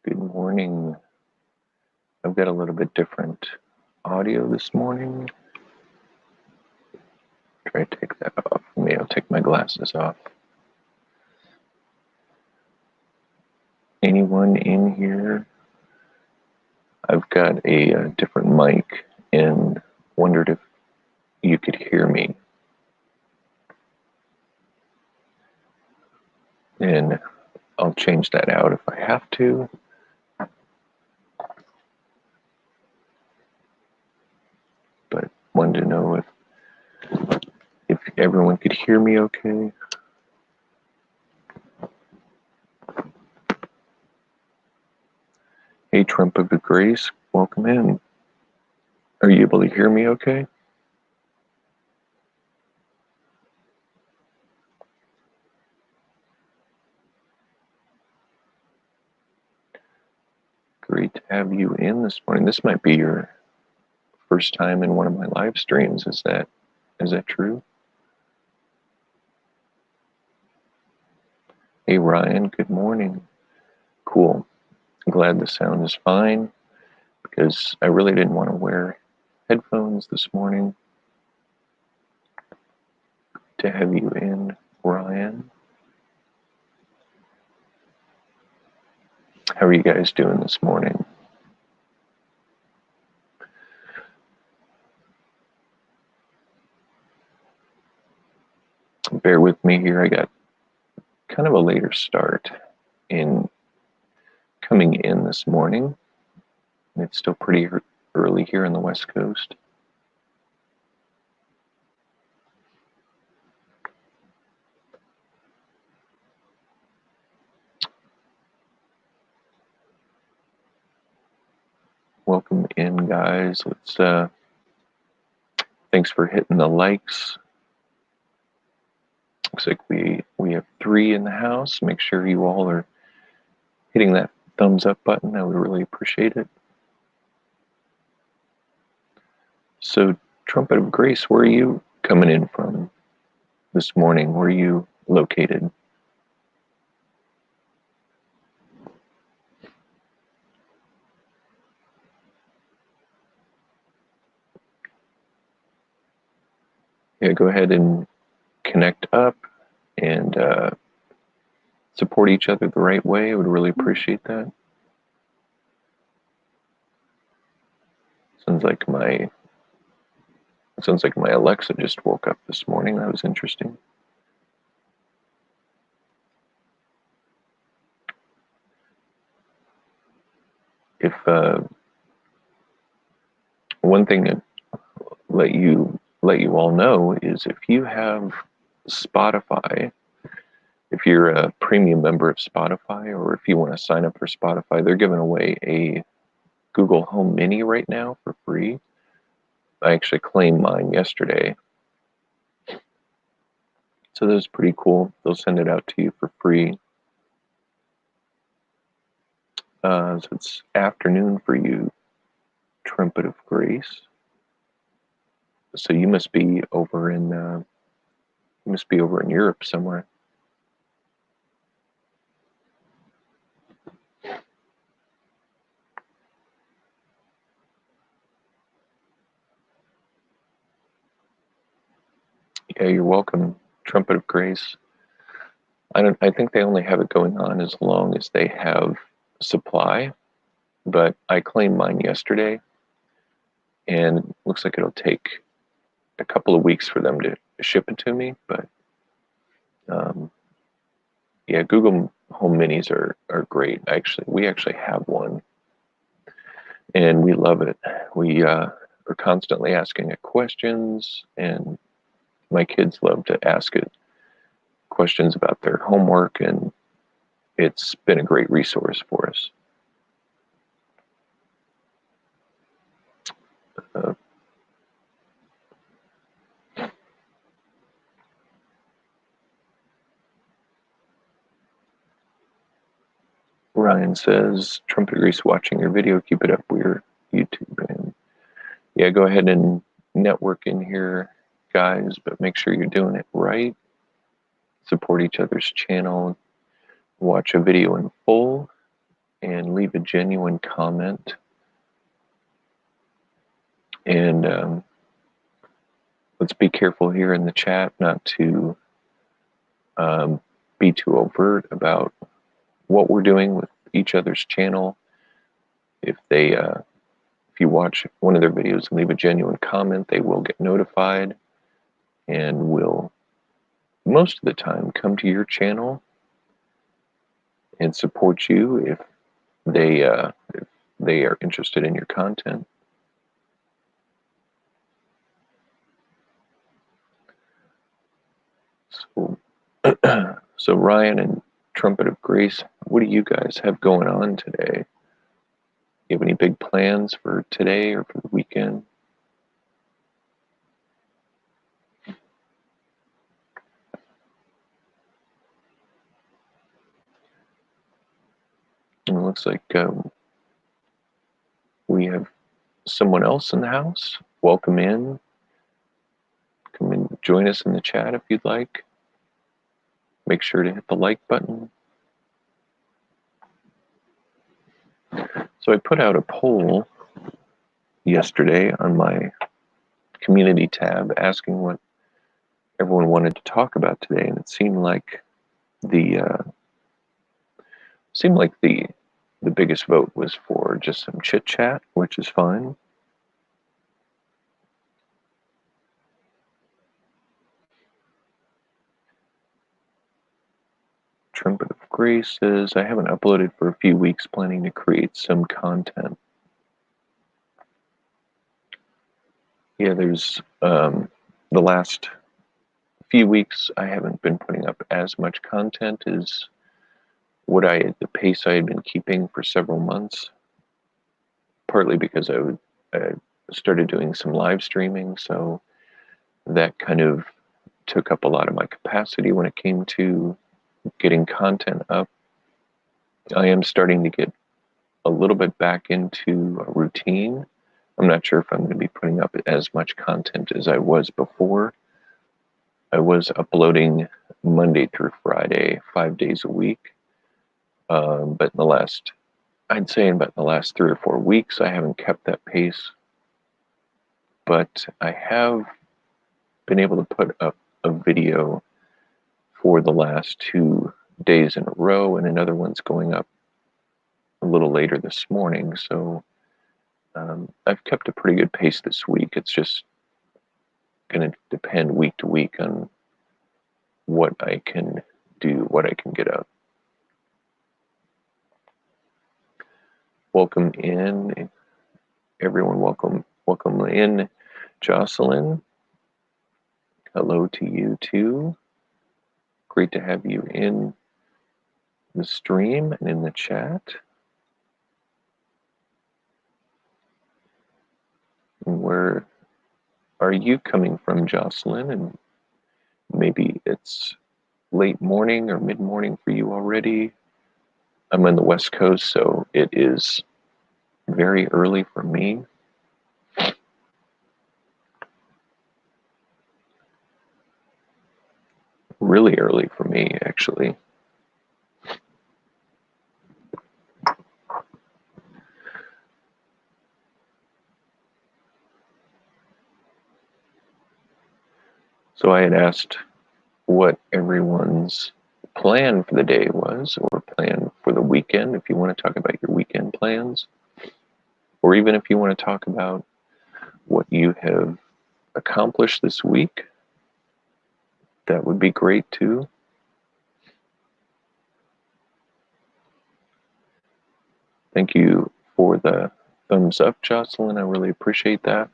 Good morning. I've got a little bit different audio this morning. Try to take that off. Maybe I'll take my glasses off. Anyone in here? I've got a different mic and wondered if you could hear me. And I'll change that out if I have to. But wanted to know if everyone could hear me okay. Hey, Trump of Grace, welcome in. Are you able to hear me okay? Great to have you in this morning. This might be your first time in one of my live streams. Is that true? Hey Ryan, good morning. Cool. I'm glad the sound is fine because I really didn't want to wear headphones this morning. To have you in, Ryan. How are you guys doing this morning? Bear with me here. I got kind of a later start in coming in this morning. It's still pretty early here on the West Coast. Welcome in, guys. Thanks for hitting the likes. Looks like we have 3 in the house. Make sure you all are hitting that thumbs up button. I would really appreciate it. So, Trumpet of Grace, where are you coming in from this morning? Where are you located? Yeah, go ahead and connect up and support each other the right way. I would really appreciate that. Sounds like my Alexa just woke up this morning. That was interesting. If one thing to let you all know is if you have Spotify, if you're a premium member of Spotify, or if you want to sign up for Spotify, they're giving away a Google Home Mini right now for free. I actually claimed mine yesterday. So that's pretty cool. They'll send it out to you for free. So it's afternoon for you, Trumpet of Grace. So you must be over in Europe somewhere. Yeah, you're welcome, Trumpet of Grace. I think they only have it going on as long as they have supply, but I claimed mine yesterday, and it looks like it'll take a couple of weeks for them to ship it to me. But yeah, Google Home Minis are great. We actually have one, and we love it. We are constantly asking it questions, and my kids love to ask it questions about their homework, and it's been a great resource for us. Ryan says, Trumpet Grease watching your video. Keep it up. We're YouTube. And yeah, go ahead and network in here, guys, but make sure you're doing it right. Support each other's channel. Watch a video in full. and leave a genuine comment. And let's be careful here in the chat not to be too overt about what we're doing with each other's channel. If you watch one of their videos and leave a genuine comment, they will get notified and will most of the time come to your channel and support you if they are interested in your content. So Ryan and Trumpet of Grace, what do you guys have going on today? You have any big plans for today or for the weekend? And it looks like we have someone else in the house. Welcome in. Come and join us in the chat if you'd like. Make sure to hit the like button. So I put out a poll yesterday on my community tab asking what everyone wanted to talk about today, and it seemed like the biggest vote was for just some chit chat, which is fine. Trumpet of Grace says, I haven't uploaded for a few weeks, planning to create some content. Yeah, there's the last few weeks I haven't been putting up as much content as the pace I had been keeping for several months, partly because I started doing some live streaming, so that kind of took up a lot of my capacity when it came to getting content up. I am starting to get a little bit back into a routine. I'm not sure if I'm going to be putting up as much content as I was before. I was uploading Monday through Friday, 5 days a week. But I'd say in about the last 3 or 4 weeks, I haven't kept that pace. But I have been able to put up a video for the last 2 days in a row, and another one's going up a little later this morning. So I've kept a pretty good pace this week. It's just going to depend week to week on what I can do, what I can get up. Welcome in, everyone. Welcome in, Jocelyn. Hello to you too. Great to have you in the stream and in the chat. Where are you coming from, Jocelyn? And maybe it's late morning or mid-morning for you already. I'm on the West Coast, so it is very early for me. Really early for me, actually. So I had asked what everyone's plan for the day was, or plan for the weekend, if you want to talk about your weekend plans, or even if you want to talk about what you have accomplished this week. That would be great too. Thank you for the thumbs up, Jocelyn. I really appreciate that.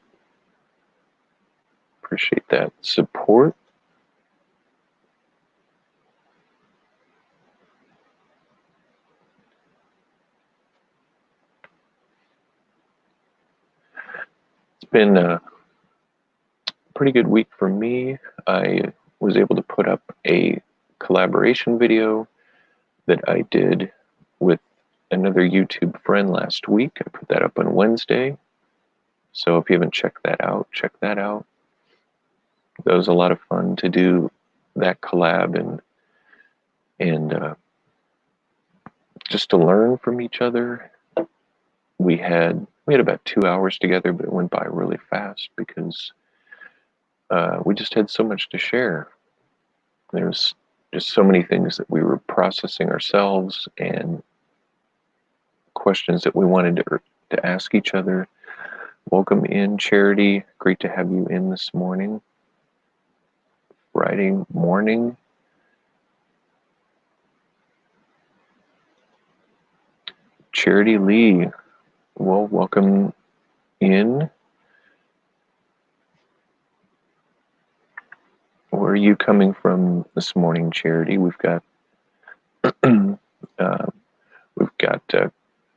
Appreciate that support. It's been a pretty good week for me. I was able to put up a collaboration video that I did with another YouTube friend last week. I put that up on Wednesday. So if you haven't checked that out, check that out. That was a lot of fun to do that collab and just to learn from each other. We had about 2 hours together, but it went by really fast because we just had so much to share. There's just so many things that we were processing ourselves and questions that we wanted to ask each other. Welcome in, Charity. Great to have you in this morning. Friday morning. Charity Lee, well, welcome in. Where are you coming from this morning, Charity? We've got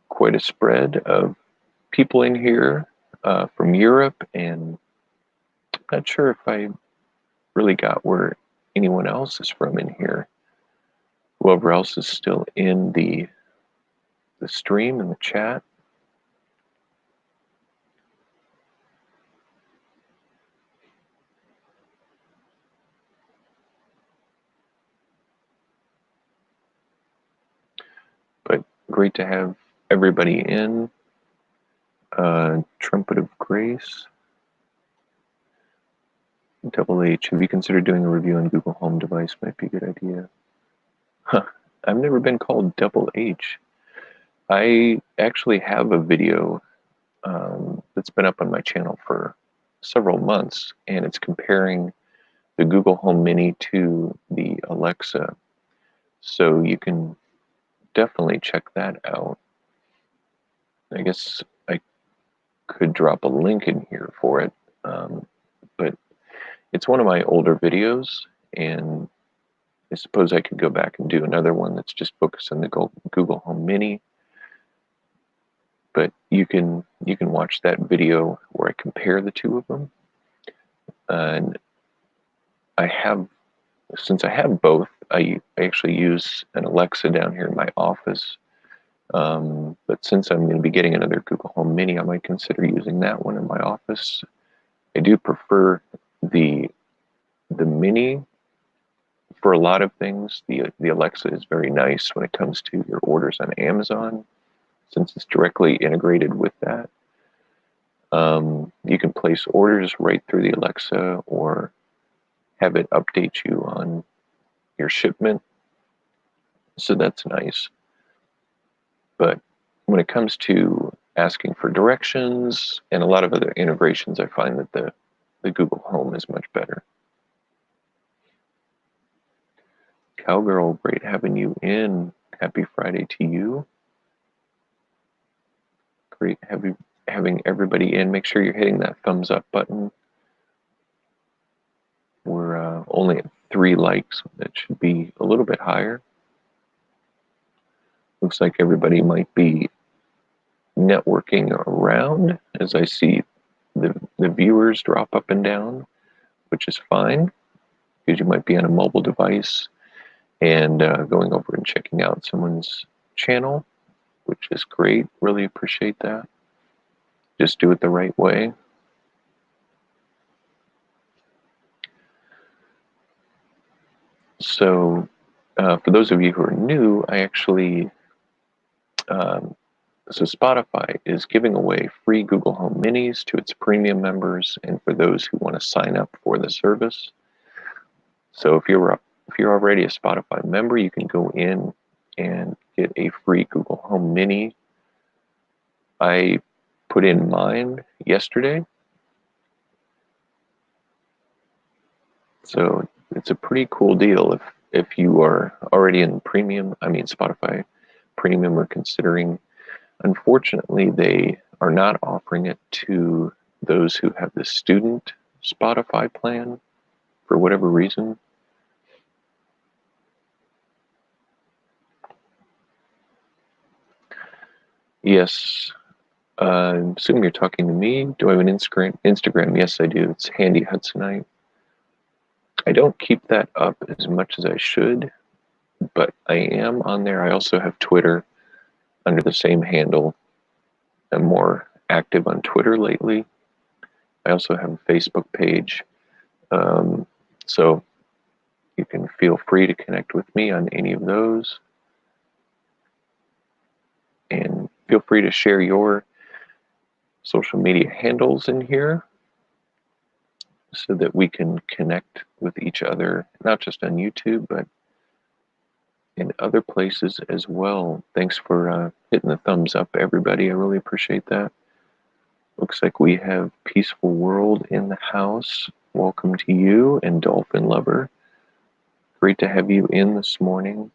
quite a spread of people in here from Europe, and I'm not sure if I really got where anyone else is from in here. Whoever else is still in the stream and the chat. But great to have everybody in. Trumpet of Grace. Double H, have you considered doing a review on Google Home device? Might be a good idea. Huh, I've never been called Double H. I actually have a video that's been up on my channel for several months, and it's comparing the Google Home Mini to the Alexa. So you can definitely check that out. I guess I could drop a link in here for it, but it's one of my older videos, and I suppose I could go back and do another one that's just focused on the Google Home Mini. But you can watch that video where I compare the two of them. And since I have both, I actually use an Alexa down here in my office. But since I'm going to be getting another Google Home Mini, I might consider using that one in my office. I do prefer the Mini for a lot of things. The Alexa is very nice when it comes to your orders on Amazon, since it's directly integrated with that. You can place orders right through the Alexa or have it update you on your shipment. So that's nice. But when it comes to asking for directions and a lot of other integrations, I find that the Google Home is much better. Cowgirl, great having you in. Happy Friday to you. Great having everybody in. Make sure you're hitting that thumbs up button. We're only at 3 likes. That should be a little bit higher. Looks like everybody might be networking around as I see the viewers drop up and down, which is fine because you might be on a mobile device and going over and checking out someone's channel, which is great. Really appreciate that. Just do it the right way. So for those of you who are new, I actually, so Spotify is giving away free Google Home Minis to its premium members and for those who want to sign up for the service. So if you're already a Spotify member, you can go in and get a free Google Home Mini. I put in mine yesterday. So it's a pretty cool deal if you are already in premium, Spotify premium or considering. Unfortunately, they are not offering it to those who have the student Spotify plan for whatever reason. Yes, I assume you're talking to me. Do I have an Instagram? Yes, I do. It's Handy Hudsonite. I don't keep that up as much as I should, but I am on there. I also have Twitter under the same handle. I'm more active on Twitter lately. I also have a Facebook page. So you can feel free to connect with me on any of those. And feel free to share your social media handles in here so that we can connect with each other, not just on YouTube, but in other places as well. Thanks for hitting the thumbs up, everybody. I really appreciate that. Looks like we have Peaceful World in the house. Welcome to you, and Dolphin Lover. Great to have you in this morning.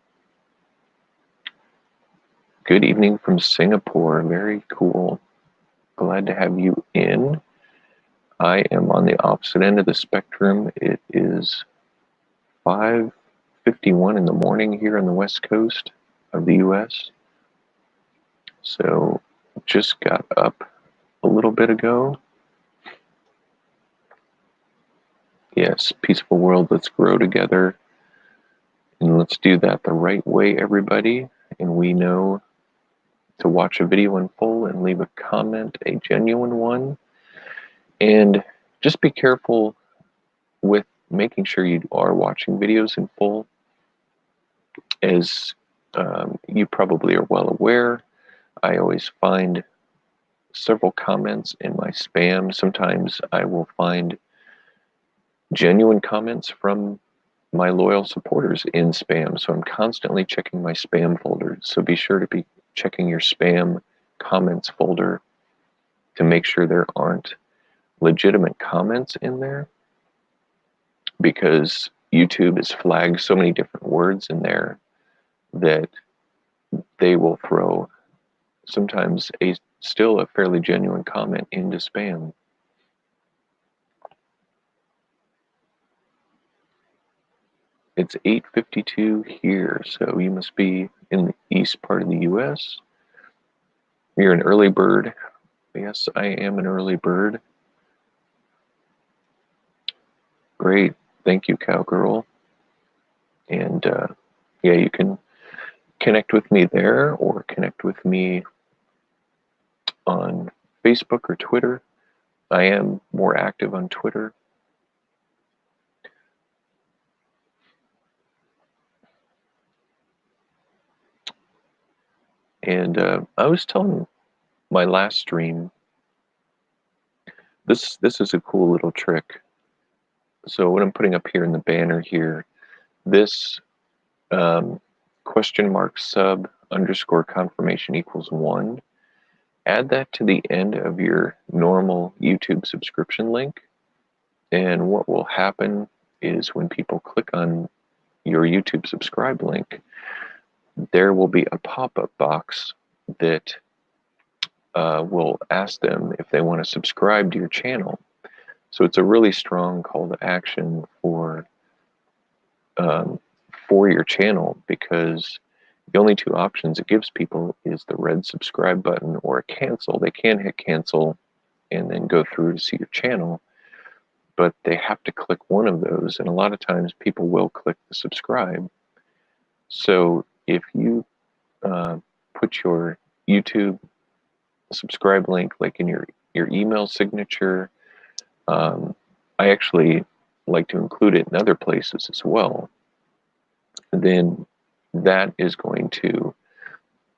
Good evening from Singapore. Very cool. Glad to have you in. I am on the opposite end of the spectrum. It is 5:51 in the morning here on the west coast of the US. So just got up a little bit ago. Yes, Peaceful World, let's grow together. And let's do that the right way, everybody. And we know to watch a video in full and leave a comment, a genuine one. And just be careful with making sure you are watching videos in full. As you probably are well aware, I always find several comments in my spam. Sometimes I will find genuine comments from my loyal supporters in spam. So I'm constantly checking my spam folder. So be sure to be checking your spam comments folder to make sure there aren't legitimate comments in there, because YouTube has flagged so many different words in there that they will throw sometimes still a fairly genuine comment into spam. It's 8:52 here, so you must be in the east part of the US. You're an early bird. Yes, I am an early bird. Great. Thank you, Cowgirl. And yeah, you can connect with me there or connect with me on Facebook or Twitter. I am more active on Twitter. And I was telling my last stream, this is a cool little trick. So what I'm putting up here in the banner here, this !sub _ confirmation equals 1. Add that to the end of your normal YouTube subscription link. And what will happen is when people click on your YouTube subscribe link, there will be a pop-up box that will ask them if they want to subscribe to your channel. So it's a really strong call to action for your channel, because the only two options it gives people is the red subscribe button or a cancel. They can hit cancel and then go through to see your channel, but they have to click one of those, and a lot of times people will click the subscribe. So if you put your YouTube subscribe link like in your email signature, I actually like to include it in other places as well, then that is going to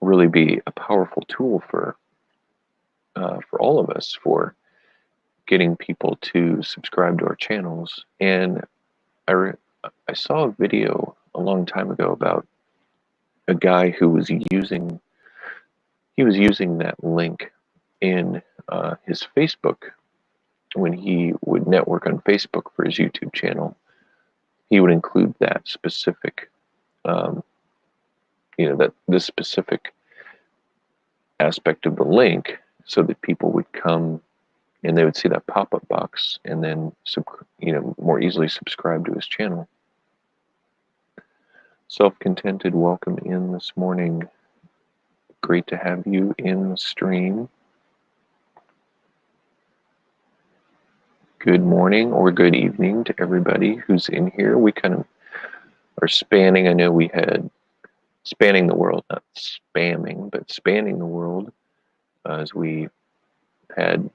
really be a powerful tool for all of us, for getting people to subscribe to our channels. And I saw a video a long time ago about a guy who was using that link in his Facebook. When he would network on Facebook for his YouTube channel, he would include that specific this specific aspect of the link, so that people would come and they would see that pop-up box and then more easily subscribe to his channel. Self-contented, welcome in this morning. Great to have you in the stream. Good morning or good evening to everybody who's in here. We kind of are spanning, I know we had spanning the world, not spamming, but spanning the world, as we had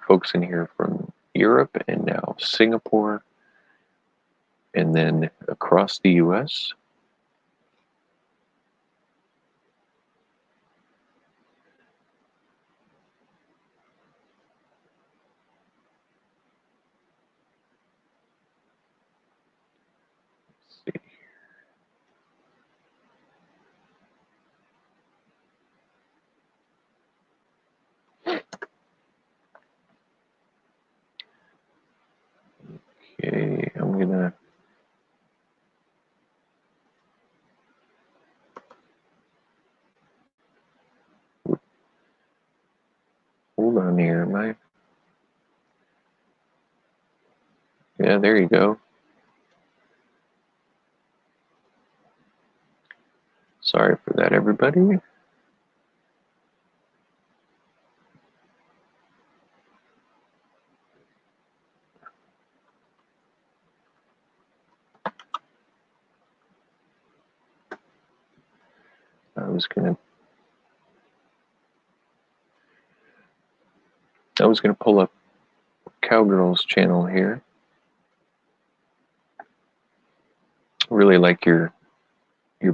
folks in here from Europe and now Singapore, and then across the US. Hold on here, yeah, there you go. Sorry for that, everybody. I was gonna pull up Cowgirl's channel here. Really like your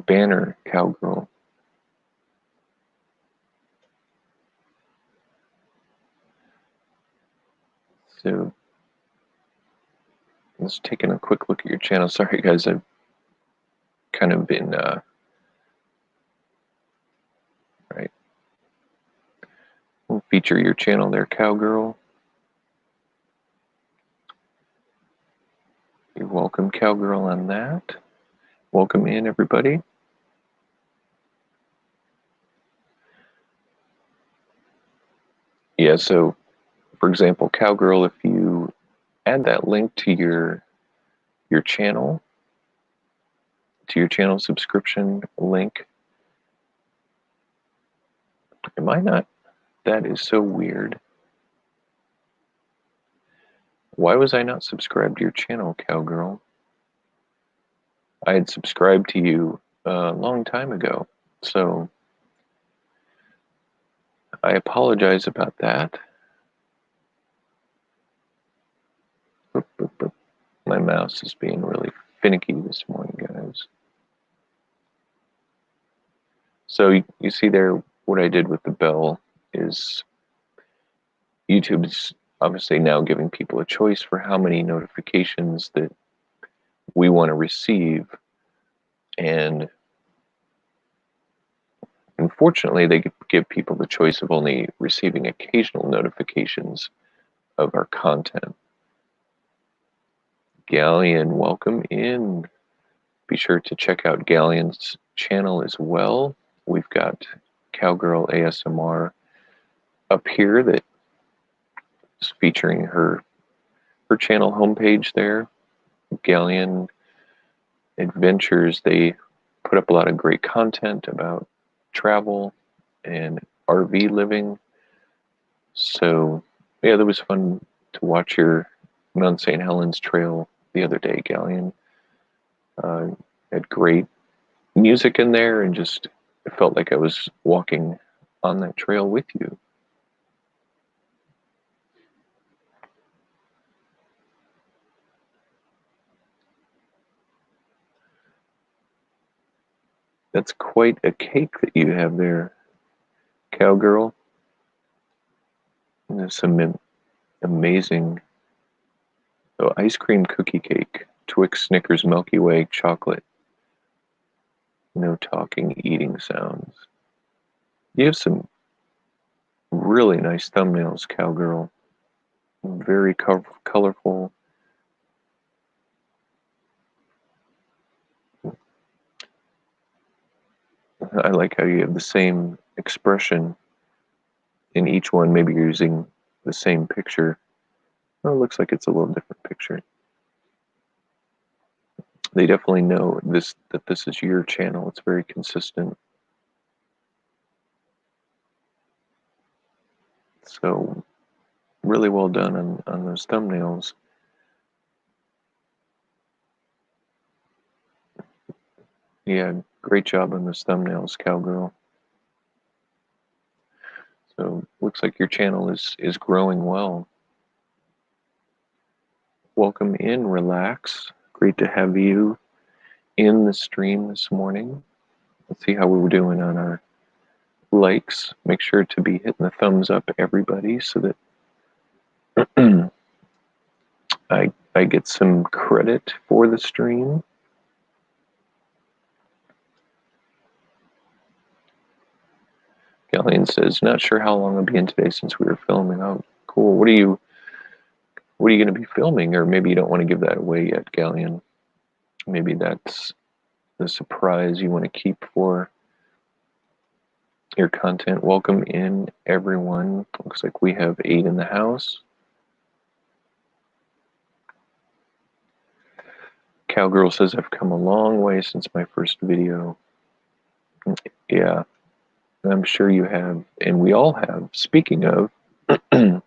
banner, Cowgirl. So let's taking a quick look at your channel. Sorry guys, I've kind of been right. We'll feature your channel there, Cowgirl. You're welcome, Cowgirl, on that. Welcome in, everybody. Yeah, so for example, Cowgirl, if you add that link to your channel, to your channel subscription link, am I not? That is so weird. Why was I not subscribed to your channel, Cowgirl? I had subscribed to you a long time ago, so I apologize about that. Boop, boop, boop. My mouse is being really finicky this morning, guys. So you see there, what I did with the bell is YouTube's obviously now giving people a choice for how many notifications that we want to receive. And unfortunately, they give people the choice of only receiving occasional notifications of our content. Galleon, welcome in. Be sure to check out Galleon's channel as well. We've got Cowgirl ASMR up here that is featuring her channel homepage there. Galleon Adventures, they put up a lot of great content about travel and RV living. So yeah, that was fun to watch your Mount St. Helens trail the other day, Galleon. Had great music in there, and just it felt like I was walking on that trail with you. That's quite a cake that you have there, Cowgirl. And there's some amazing ice cream cookie cake, Twix, Snickers, Milky Way, chocolate. No talking, eating sounds. You have some really nice thumbnails, Cowgirl. Very colorful. I like how you have the same expression in each one. Maybe you're using the same picture. Well, it looks like it's a little different picture. They definitely know that this is your channel. It's very consistent. So really well done on those thumbnails. Yeah, great job on those thumbnails, Cowgirl. So looks like your channel is growing well. Welcome in, Relax. Great to have you in the stream this morning. Let's see how we were doing on our likes. Make sure to be hitting the thumbs up, everybody, so that I get some credit for the stream. Galleon says, not sure how long I'll be in today since we were filming. Oh, cool. What are you going to be filming? Or maybe you don't want to give that away yet, Galleon. Maybe that's the surprise you want to keep for your content. Welcome in, everyone. Looks like we have 8 in the house. Cowgirl says, I've come a long way since my first video. Yeah, I'm sure you have, and we all have. Speaking of, how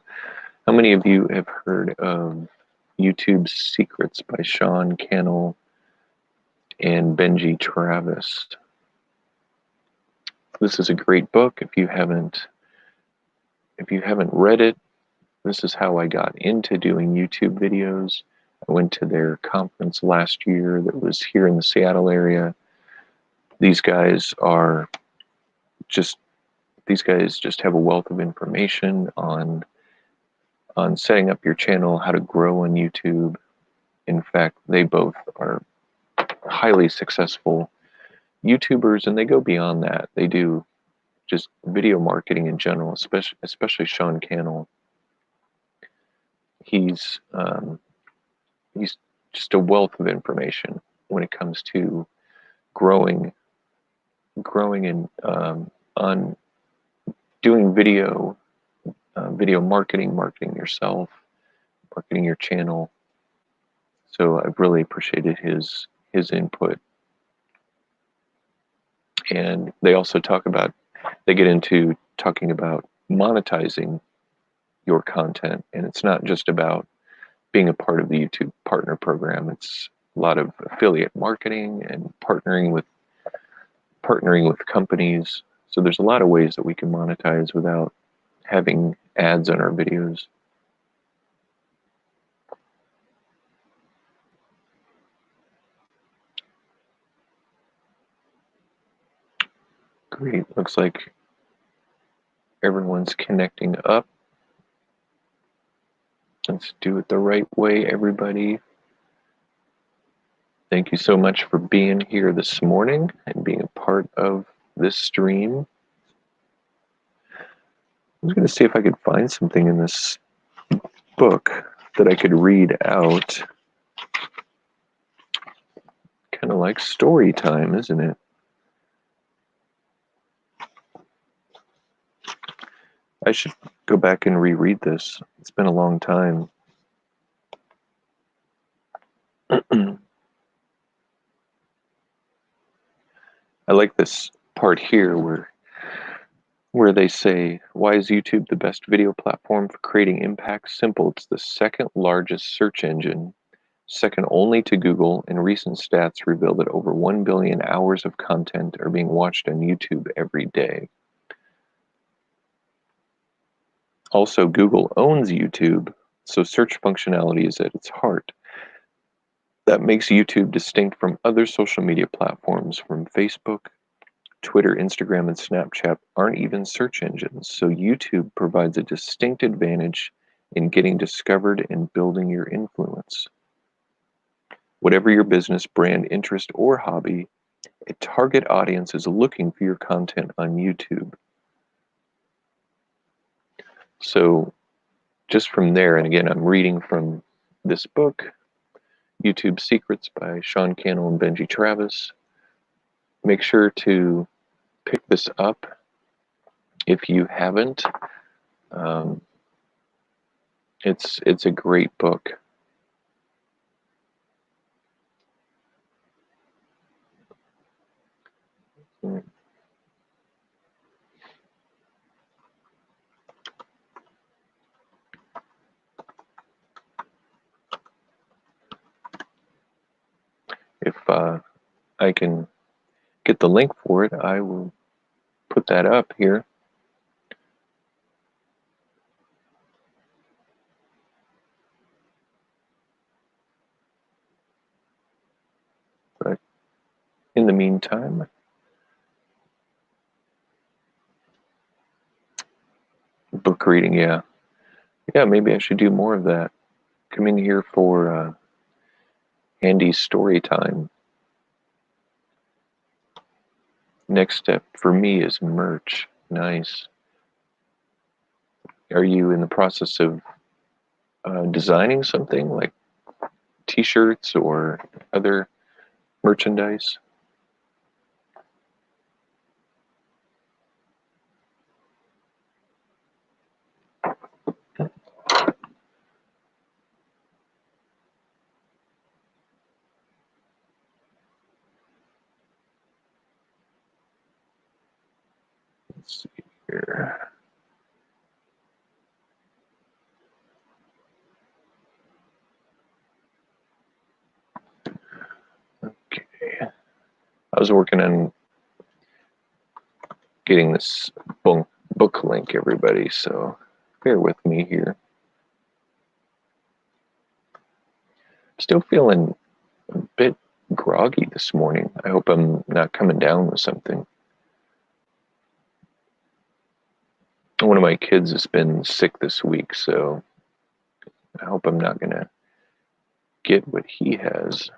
many of you have heard of YouTube's Secrets by Sean Cannell and Benji Travis? This is a great book. If you haven't read it, this is how I got into doing YouTube videos. I went to their conference last year that was here in the Seattle area. These guys just have a wealth of information on setting up your channel, how to grow on YouTube. In fact, they both are highly successful YouTubers, and they go beyond that. They do just video marketing in general, especially Sean Cannell. He's just a wealth of information when it comes to growing and on doing video marketing yourself, marketing your channel. So I've really appreciated his input. And they also get into talking about monetizing your content, and it's not just about being a part of the YouTube partner program. It's a lot of affiliate marketing and partnering with companies. So there's a lot of ways that we can monetize without having ads on our videos. Great. Looks like everyone's connecting up. Let's do it the right way, everybody. Thank you so much for being here this morning and being a part of this stream. I was going to see if I could find something in this book that I could read out. Kind of like story time, isn't it? I should go back and reread this. It's been a long time. I like this part here where they say, why is YouTube the best video platform for creating impact? Simple. It's the second largest search engine, second only to Google, and recent stats reveal that over 1 billion hours of content are being watched on YouTube every day. Also, Google owns YouTube, so search functionality is at its heart. That makes YouTube distinct from other social media platforms, from Facebook, Twitter, Instagram, and Snapchat aren't even search engines, so YouTube provides a distinct advantage in getting discovered and building your influence. Whatever your business, brand, interest, or hobby, a target audience is looking for your content on YouTube. So just from there, and again, I'm reading from this book, YouTube Secrets by Sean Cannell and Benji Travis. Make sure to pick this up if you haven't. It's a great book. If I can get the link for it, I will put that up here. But in the meantime, book reading, yeah, maybe I should do more of that. Come in here for Handy story time. Next step for me is merch. Nice. Are you in the process of designing something like t-shirts or other merchandise? Let's see here. Okay. I was working on getting this book link, everybody, so bear with me here. Still feeling a bit groggy this morning. I hope I'm not coming down with something. One of my kids has been sick this week, so I hope I'm not going to get what he has.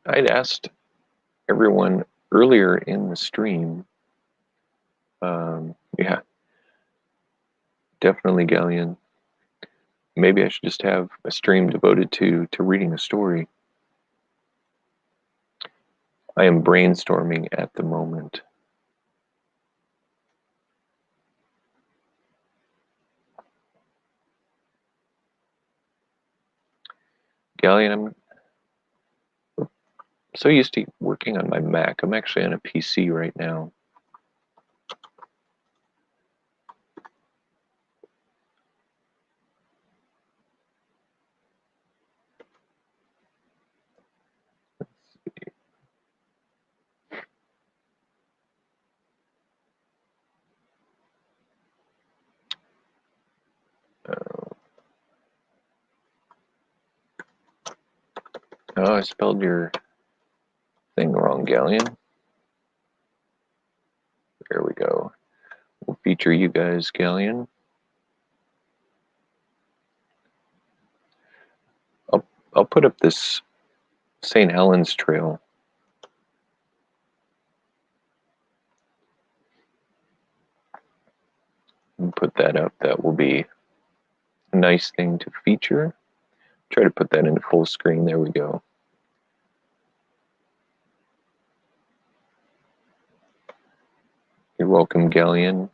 I'd asked everyone earlier in the stream, yeah, definitely Galleon. Maybe I should just have a stream devoted to reading a story. I am brainstorming at the moment. Galleon, I'm so used to working on my Mac. I'm actually on a PC right now. Oh, I spelled your thing wrong, Galleon. There we go. We'll feature you guys, Galleon. I'll put up this St. Helens Trail. And put that up. That will be a nice thing to feature. Try to put that into full screen. There we go. You're welcome, Galleon.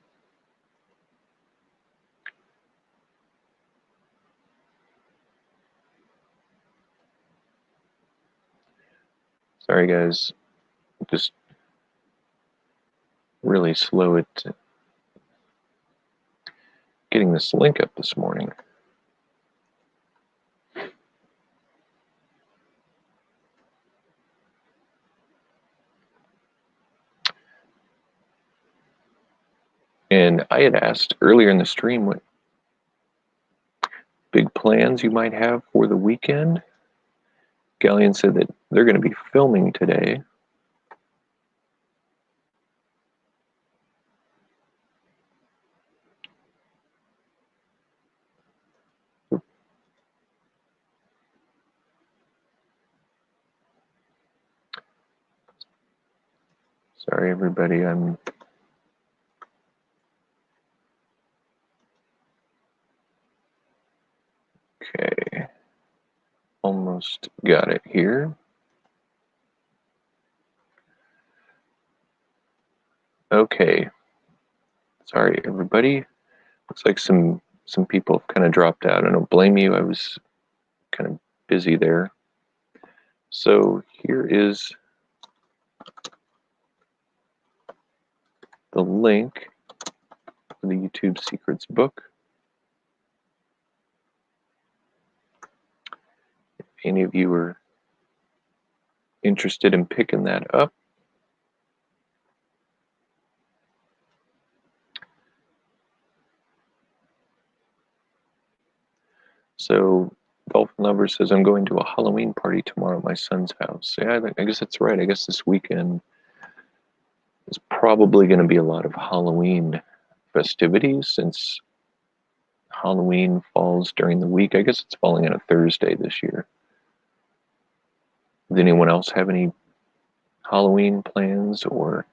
Sorry, guys. Just really slow at getting this link up this morning. And I had asked earlier in the stream what big plans you might have for the weekend. Galleon said that they're going to be filming today. Sorry, everybody. I'm okay. Almost got it here. Okay. Sorry, everybody. Looks like some people have kind of dropped out. I don't blame you. I was kind of busy there. So here is the link for the YouTube Secrets book. If any of you are interested in picking that up, so Dolphin Lover says, I'm going to a Halloween party tomorrow at my son's house. Yeah, I guess that's right. I guess this weekend is probably going to be a lot of Halloween festivities since Halloween falls during the week. I guess it's falling on a Thursday this year. Does anyone else have any Halloween plans or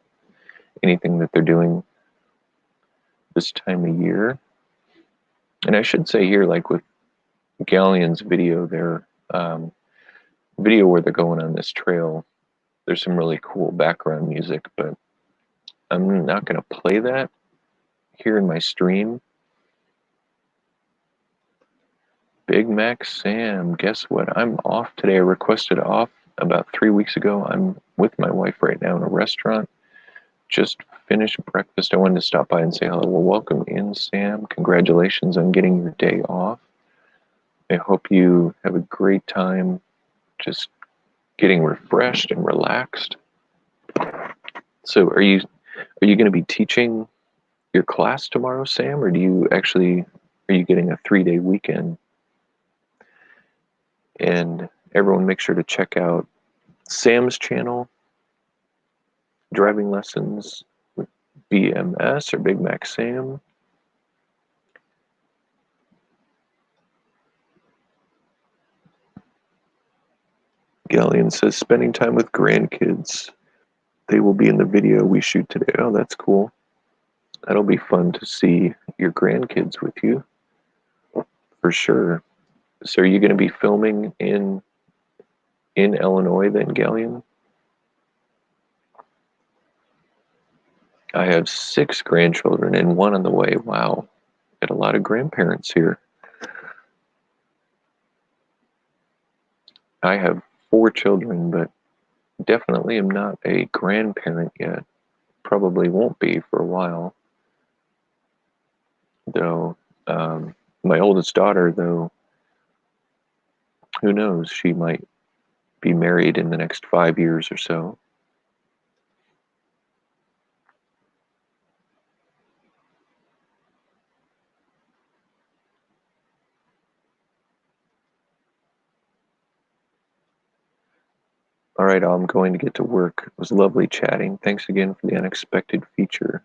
anything that they're doing this time of year? And I should say here, like with Galleon's video, their video where they're going on this trail, there's some really cool background music, but I'm not going to play that here in my stream. Big Mac Sam, guess what? I'm off today. I requested off about 3 weeks ago. I'm with my wife right now in a restaurant. Just finished breakfast. I wanted to stop by and say hello. Well, welcome in, Sam. Congratulations on getting your day off. I hope you have a great time just getting refreshed and relaxed. So are you going to be teaching your class tomorrow, Sam, or are you getting a 3-day weekend? And everyone make sure to check out Sam's channel, Driving Lessons with BMS or Big Mac Sam. Galleon says, spending time with grandkids. They will be in the video we shoot today. Oh, that's cool. That'll be fun to see your grandkids with you, for sure. So are you going to be filming in Illinois then, Galleon? I have 6 grandchildren and 1 on the way. Wow. Got a lot of grandparents here. I have 4 children, but definitely am not a grandparent yet. Probably won't be for a while. Though, my oldest daughter, though, who knows, she might be married in the next 5 years or so. All right, I'm going to get to work. It was lovely chatting. Thanks again for the unexpected feature.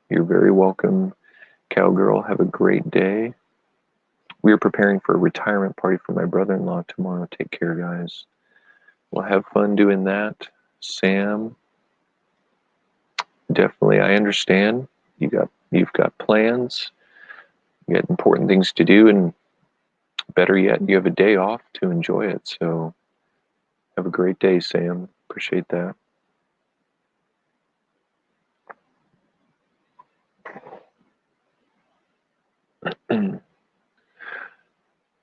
You're very welcome, Cowgirl. Have a great day. We are preparing for a retirement party for my brother-in-law tomorrow. Take care, guys. We'll have fun doing that. Sam, definitely, I understand. You've got plans. You got important things to do, and better yet, you have a day off to enjoy it. So have a great day, Sam. Appreciate that.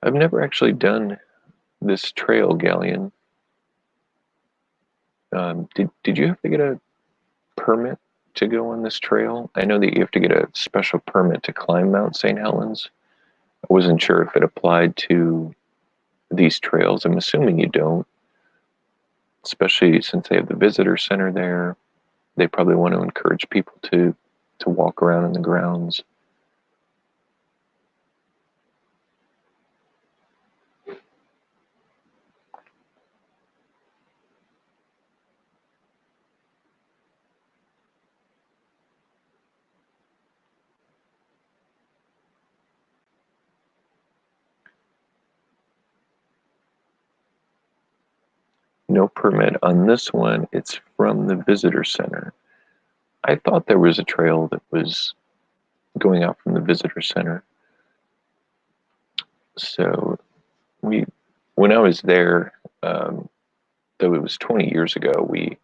I've never actually done this trail, Galleon. Did you have to get a permit to go on this trail? I know that you have to get a special permit to climb Mount St. Helens. I wasn't sure if it applied to these trails. I'm assuming you don't, especially since they have the visitor center there. They probably want to encourage people to walk around in the grounds. No permit on this one. It's from the visitor center. I thought there was a trail that was going out from the visitor center. So when I was there, though it was 20 years ago, we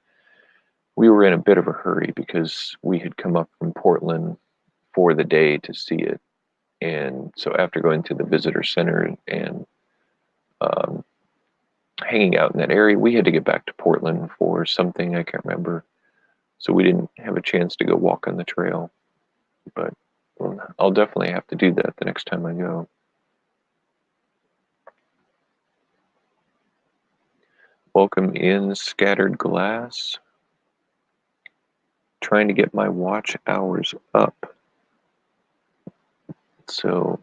were in a bit of a hurry because we had come up from Portland for the day to see it. And so after going to the visitor center and hanging out in that area, we had to get back to Portland for something, I can't remember. So we didn't have a chance to go walk on the trail. But I'll definitely have to do that the next time I go. Welcome in, Scattered Glass. Trying to get my watch hours up. So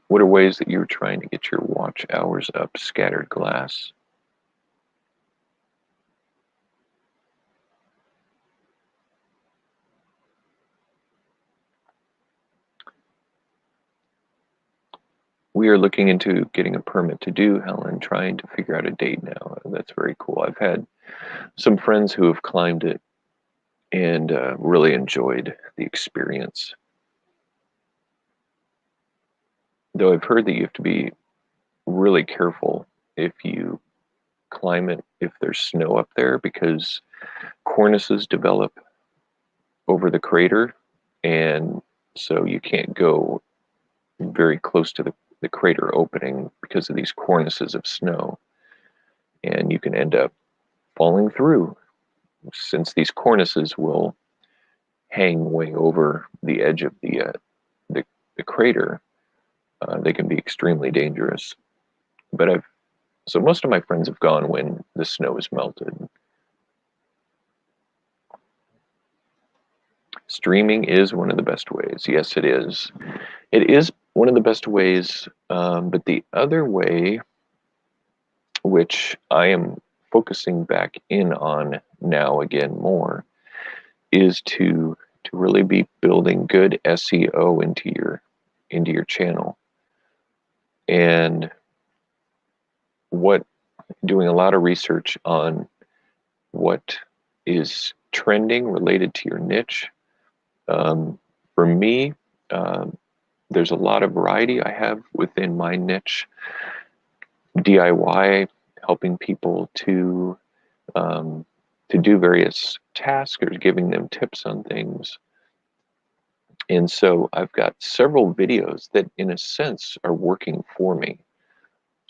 what are ways that you're trying to get your watch hours up, Scattered Glass? We are looking into getting a permit to do, Helen, trying to figure out a date now. That's very cool. I've had some friends who have climbed it and really enjoyed the experience. Though I've heard that you have to be really careful if you climb it, if there's snow up there, because cornices develop over the crater, and so you can't go very close to the crater opening because of these cornices of snow, and you can end up falling through, since these cornices will hang way over the edge of the crater. They can be extremely dangerous. But so most of my friends have gone when the snow is melted. Streaming is one of the best ways. Yes, it is. It is one of the best ways, but the other way, which I am focusing back in on now again more, is to really be building good SEO into your channel, and doing a lot of research on what is trending related to your niche. For me, there's a lot of variety I have within my niche. DIY, helping people to do various tasks or giving them tips on things. And so I've got several videos that, in a sense, are working for me.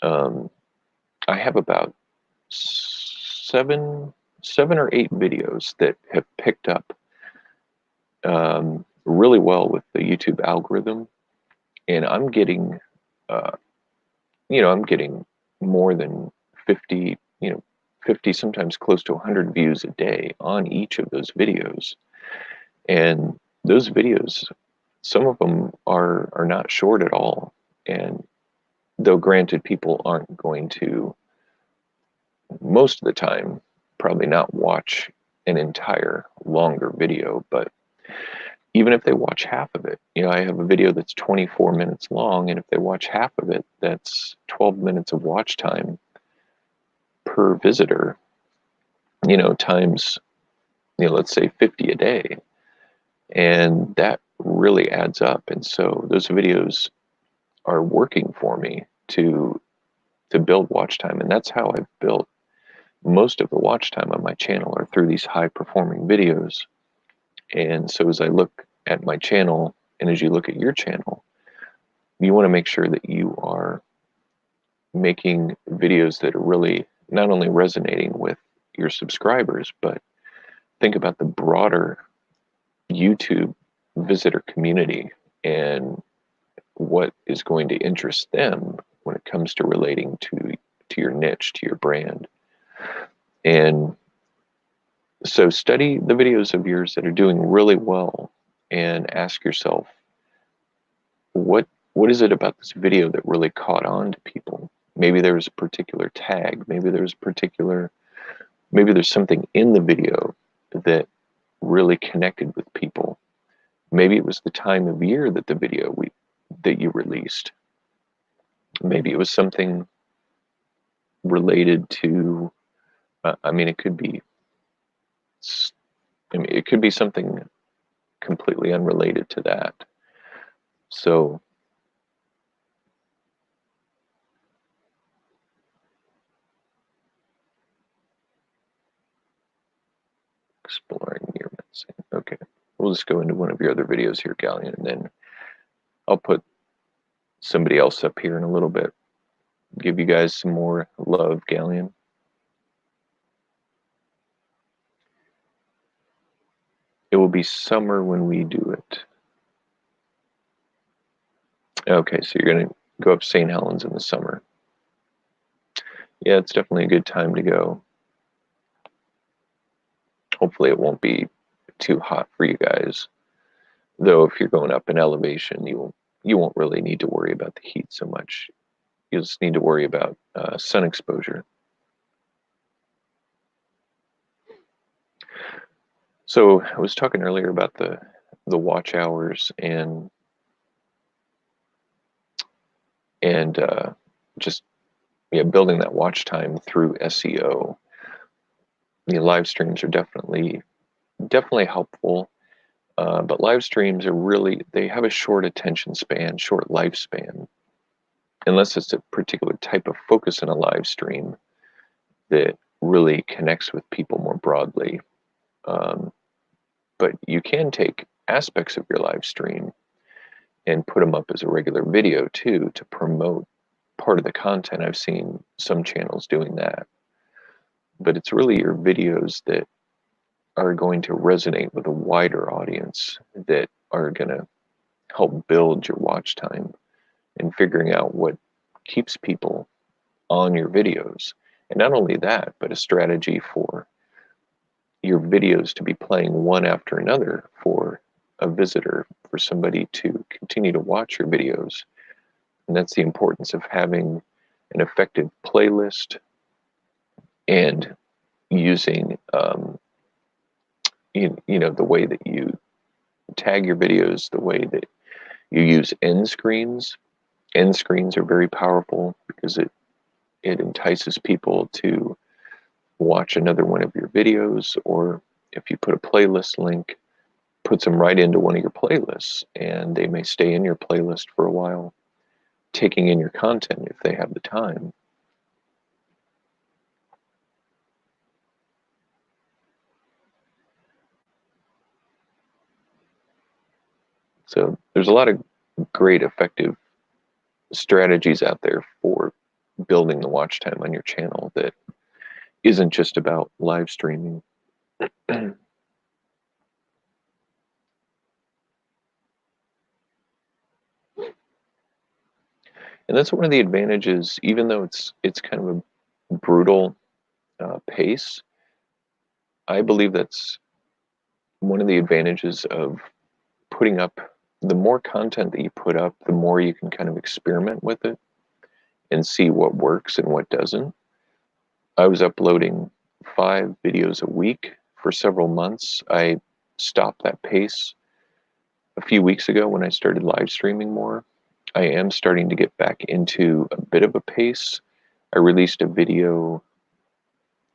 I have about seven or eight videos that have picked up really well with the YouTube algorithm, and I'm getting, I'm getting more than 50, 50, sometimes close to 100 views a day on each of those videos. And those videos, some of them are not short at all. And though granted, people aren't going to, most of the time, probably not watch an entire longer video, but even if they watch half of it, I have a video that's 24 minutes long, and if they watch half of it, that's 12 minutes of watch time per visitor, times, let's say 50 a day. And that really adds up. And so those videos are working for me to build watch time. And that's how I've built most of the watch time on my channel, are through these high performing videos. And so as I look at my channel, and as you look at your channel, you want to make sure that you are making videos that are really not only resonating with your subscribers, but think about the broader YouTube visitor community and what is going to interest them when it comes to relating to your niche, to your brand. And so study the videos of yours that are doing really well and ask yourself, what is it about this video that really caught on to people? Maybe there's a particular tag, maybe there's something in the video that really connected with people. Maybe it was the time of year that the video that you released. Maybe it was something related to, it could be something completely unrelated to that. So exploring near missing. Okay, we'll just go into one of your other videos here, Galleon, and then I'll put somebody else up here in a little bit. Give you guys some more love, Galleon. It will be summer when we do it. Okay, so you're going to go up St. Helens in the summer. Yeah, it's definitely a good time to go. Hopefully it won't be too hot for you guys. Though if you're going up in elevation, you won't really need to worry about the heat so much. You just need to worry about sun exposure. So I was talking earlier about the watch hours and just building that watch time through SEO. Live streams are definitely helpful, but live streams they have a short attention span, short lifespan, unless it's a particular type of focus in a live stream that really connects with people more broadly. But you can take aspects of your live stream and put them up as a regular video too, to promote part of the content. I've seen some channels doing that. But it's really your videos that are going to resonate with a wider audience, that are going to help build your watch time, and figuring out what keeps people on your videos. And not only that, but a strategy for your videos to be playing one after another for a visitor, for somebody to continue to watch your videos. And that's the importance of having an effective playlist, and using you know, the way that you tag your videos, the way that you use end screens. End screens are very powerful because it entices people to watch another one of your videos, or if you put a playlist link, puts them right into one of your playlists, and they may stay in your playlist for a while, taking in your content if they have the time. So there's a lot of great effective strategies out there for building the watch time on your channel that isn't just about live streaming. And that's one of the advantages, even though it's kind of a brutal pace. I believe that's one of the advantages of putting up. The more content that you put up, the more you can kind of experiment with it and see what works and what doesn't. I was uploading 5 videos a week for several months. I stopped that pace a few weeks ago when I started live streaming more. I am starting to get back into a bit of a pace. I released a video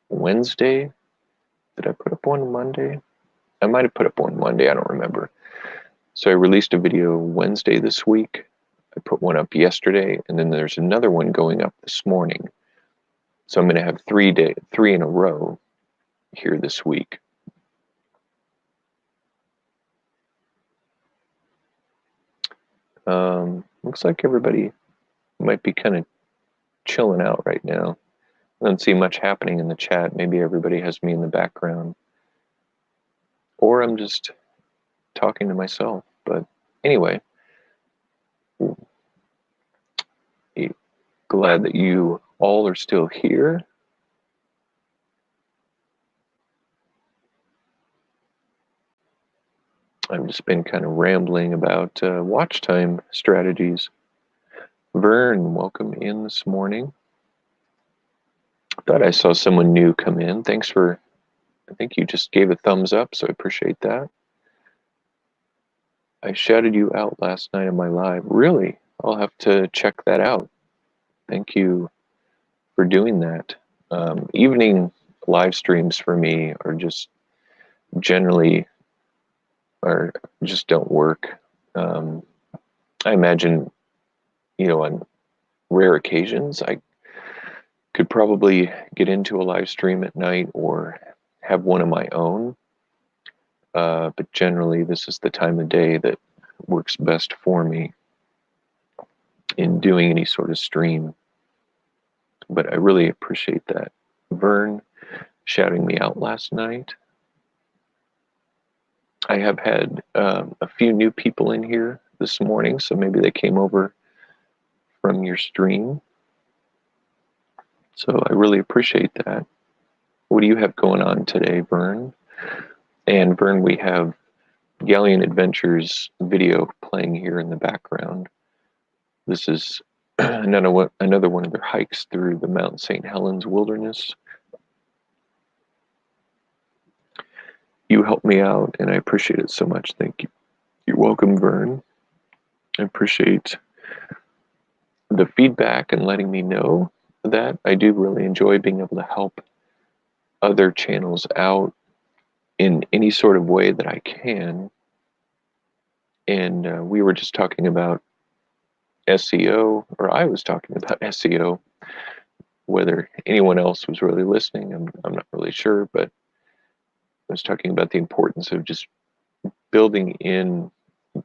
Wednesday. Did I put up one Monday? I might have put up one Monday, I don't remember. So I released a video Wednesday this week. I put one up yesterday, and then there's another one going up this morning. So I'm going to have 3 in a row here this week. Looks like everybody might be kind of chilling out right now. I don't see much happening in the chat. Maybe everybody has me in the background, or I'm just talking to myself. But anyway, glad that you all are still here. I've just been kind of rambling about watch time strategies. Vern, welcome in this morning. Thought I saw someone new come in. Thanks for, I think you just gave a thumbs up, so I appreciate that. I shouted you out last night on my live. Really? I'll have to check that out. Thank you for doing that. Evening live streams for me are just generally, or just don't work. I imagine, you know, on rare occasions, I could probably get into a live stream at night or have one of my own. But generally, this is the time of day that works best for me in doing any sort of stream. But I really appreciate that. Vern shouting me out last night. I have had a few new people in here this morning, so maybe they came over from your stream. So I really appreciate that. What do you have going on today, Vern? And Vern, we have Galleon Adventures video playing here in the background. This is another one of their hikes through the Mount St. Helens wilderness. You helped me out, and I appreciate it so much. Thank you. You're welcome, Vern. I appreciate the feedback and letting me know that. I do really enjoy being able to help other channels out in any sort of way that I can. And we were just talking about SEO, or I was talking about SEO. Whether anyone else was really listening, I'm not really sure, but I was talking about the importance of just building in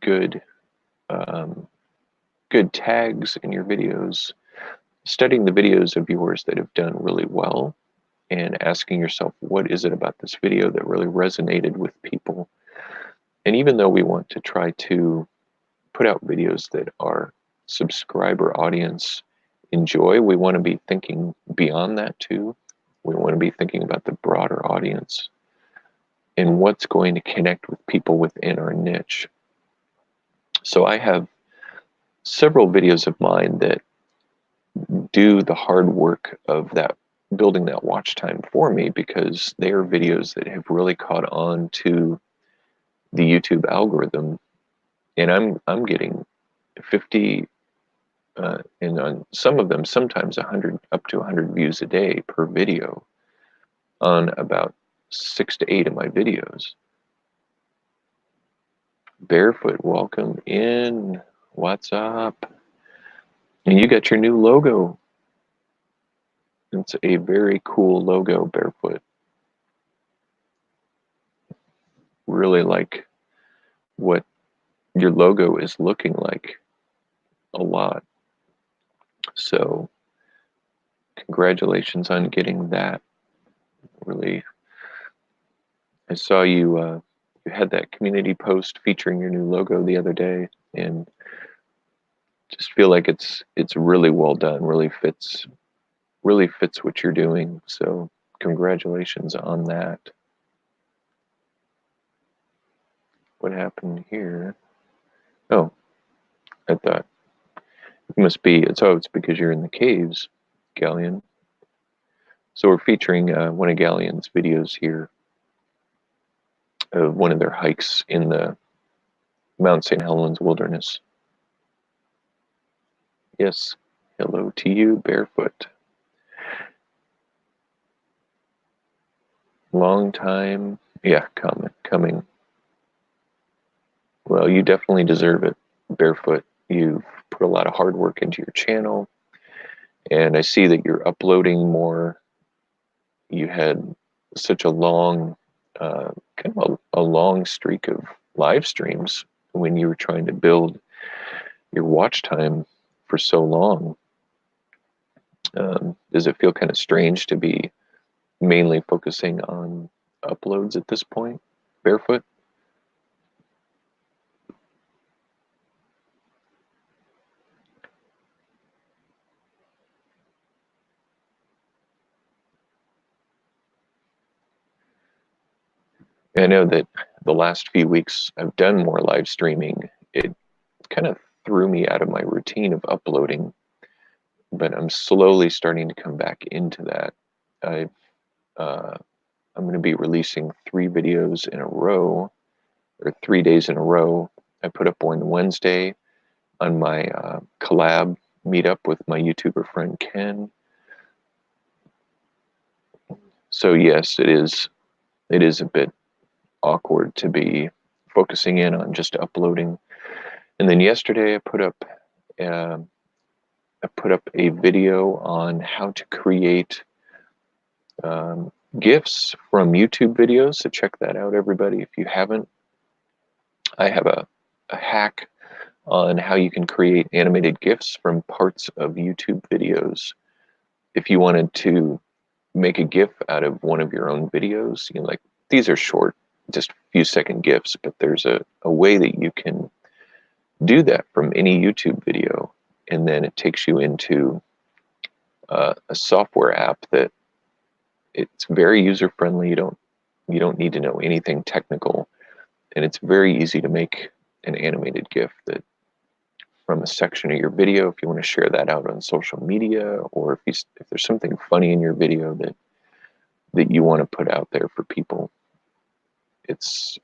good good tags in your videos, studying the videos of yours that have done really well, and asking yourself, what is it about this video that really resonated with people? And even though we want to try to put out videos that our subscriber audience enjoy, we want to be thinking beyond that too. We want to be thinking about the broader audience and what's going to connect with people within our niche. So I have several videos of mine that do the hard work of that, building that watch time for me, because they are videos that have really caught on to the YouTube algorithm, and I'm getting 50 and on some of them sometimes 100, up to 100 views a day per video on about 6 to 8 of my videos. Barefoot, welcome in. What's up? And you got your new logo. It's a very cool logo, Barefoot. Really like what your logo is looking like a lot. So congratulations on getting that. Really, I saw you you had that community post featuring your new logo the other day, and just feel like it's really well done. Really fits what you're doing. So congratulations on that. What happened here? Oh, I thought it must be, it's because you're in the caves, Galleon. So we're featuring one of Galleon's videos here of one of their hikes in the Mount St. Helens wilderness. Yes, hello to you, Barefoot. Long time, yeah, coming. Well, you definitely deserve it, Barefoot. You've put a lot of hard work into your channel, and I see that you're uploading more. You had such a long, kind of a long streak of live streams when you were trying to build your watch time for so long. Does it feel kind of strange to be mainly focusing on uploads at this point, Barefoot? I know that the last few weeks I've done more live streaming. It kind of threw me out of my routine of uploading, but I'm slowly starting to come back into that. I'm going to be releasing 3 videos in a row, or 3 days in a row. I put up one Wednesday on my collab meetup with my YouTuber friend Ken. So yes, it is a bit awkward to be focusing in on just uploading. And then yesterday I put up a video on how to create GIFs from YouTube videos. So check that out, everybody, if you haven't. I have a hack on how you can create animated GIFs from parts of YouTube videos. If you wanted to make a GIF out of one of your own videos, you know, like these are short, just few second GIFs, but there's a way that you can do that from any YouTube video, and then it takes you into a software app that it's very user friendly. You don't need to know anything technical, and it's very easy to make an animated GIF that from a section of your video, if you want to share that out on social media, or if there's something funny in your video that you want to put out there for people. It's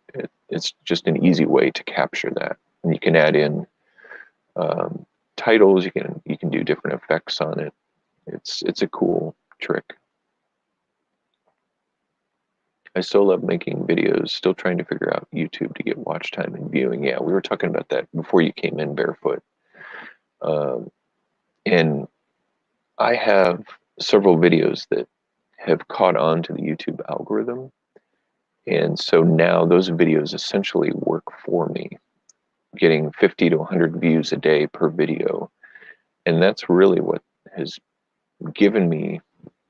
just an easy way to capture that, and you can add in titles. You can do different effects on it. It's a cool trick. I still love making videos, still trying to figure out YouTube to get watch time and viewing. Yeah, we were talking about that before you came in, Barefoot. And I have several videos that have caught on to the YouTube algorithm. And so now those videos essentially work for me. getting 50 to 100 views a day per video. And that's really what has given me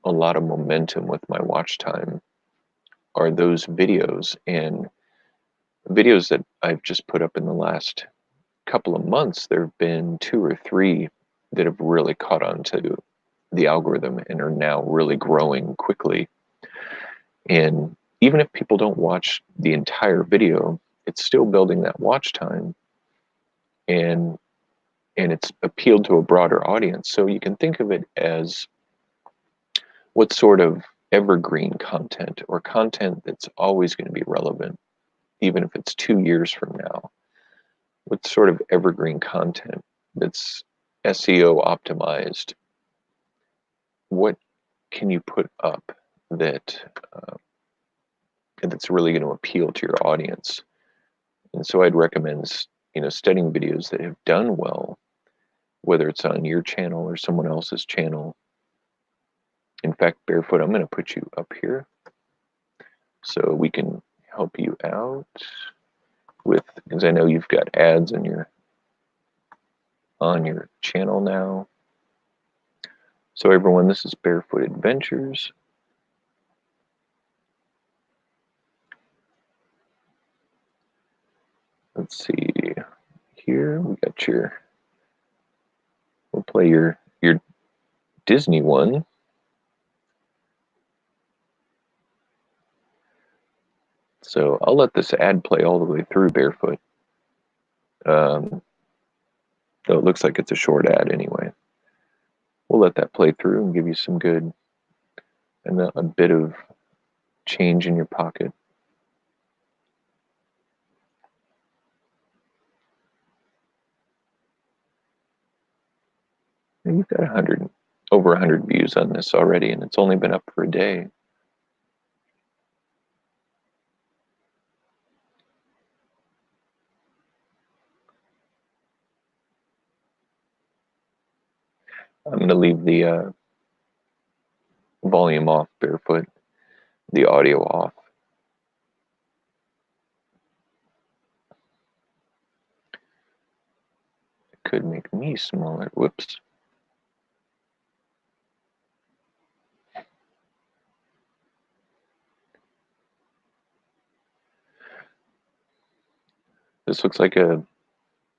a lot of momentum with my watch time, are those videos. And videos that I've just put up in the last couple of months, there have been 2 or 3 that have really caught on to the algorithm and are now really growing quickly. And even if people don't watch the entire video, it's still building that watch time, and it's appealed to a broader audience. So you can think of it as what sort of evergreen content, or content that's always going to be relevant, even if it's 2 years from now. What sort of evergreen content that's SEO optimized? What can you put up that that's really going to appeal to your audience? And so I'd recommend, studying videos that have done well, whether it's on your channel or someone else's channel. In fact, Barefoot, I'm going to put you up here so we can help you out with, because I know you've got ads on your channel now. So everyone, this is Barefoot Adventures. Let's see here. We got we'll play your Disney one. So I'll let this ad play all the way through, Barefoot. Though it looks like it's a short ad anyway. We'll let that play through and give you some good, and a bit of change in your pocket. And you've got over 100 views on this already, and it's only been up for a day. I'm going to leave the volume off, Barefoot, the audio off. It could make me smaller. Whoops. This looks like oh,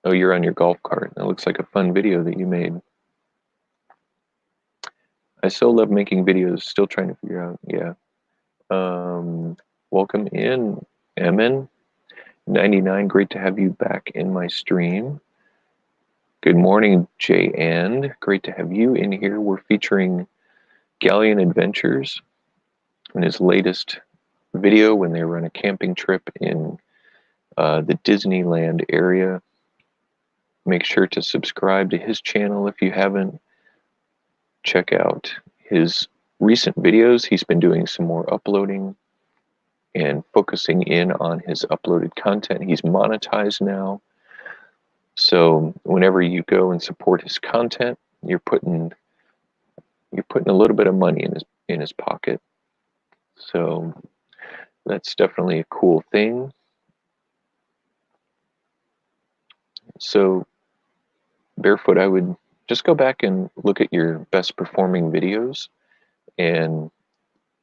you're on your golf cart. That looks like a fun video that you made. I still love making videos, still trying to figure out, yeah. Welcome in, Emin99, great to have you back in my stream. Good morning, Jay and great to have you in here. We're featuring Galleon Adventures in his latest video when they were on a camping trip in the Disneyland area. Make sure to subscribe to his channel if you haven't. Check out his recent videos. He's been doing some more uploading and focusing in on his uploaded content. He's monetized now. So whenever you go and support his content, you're putting a little bit of money in his pocket. So that's definitely a cool thing. So Barefoot, I would just go back and look at your best performing videos and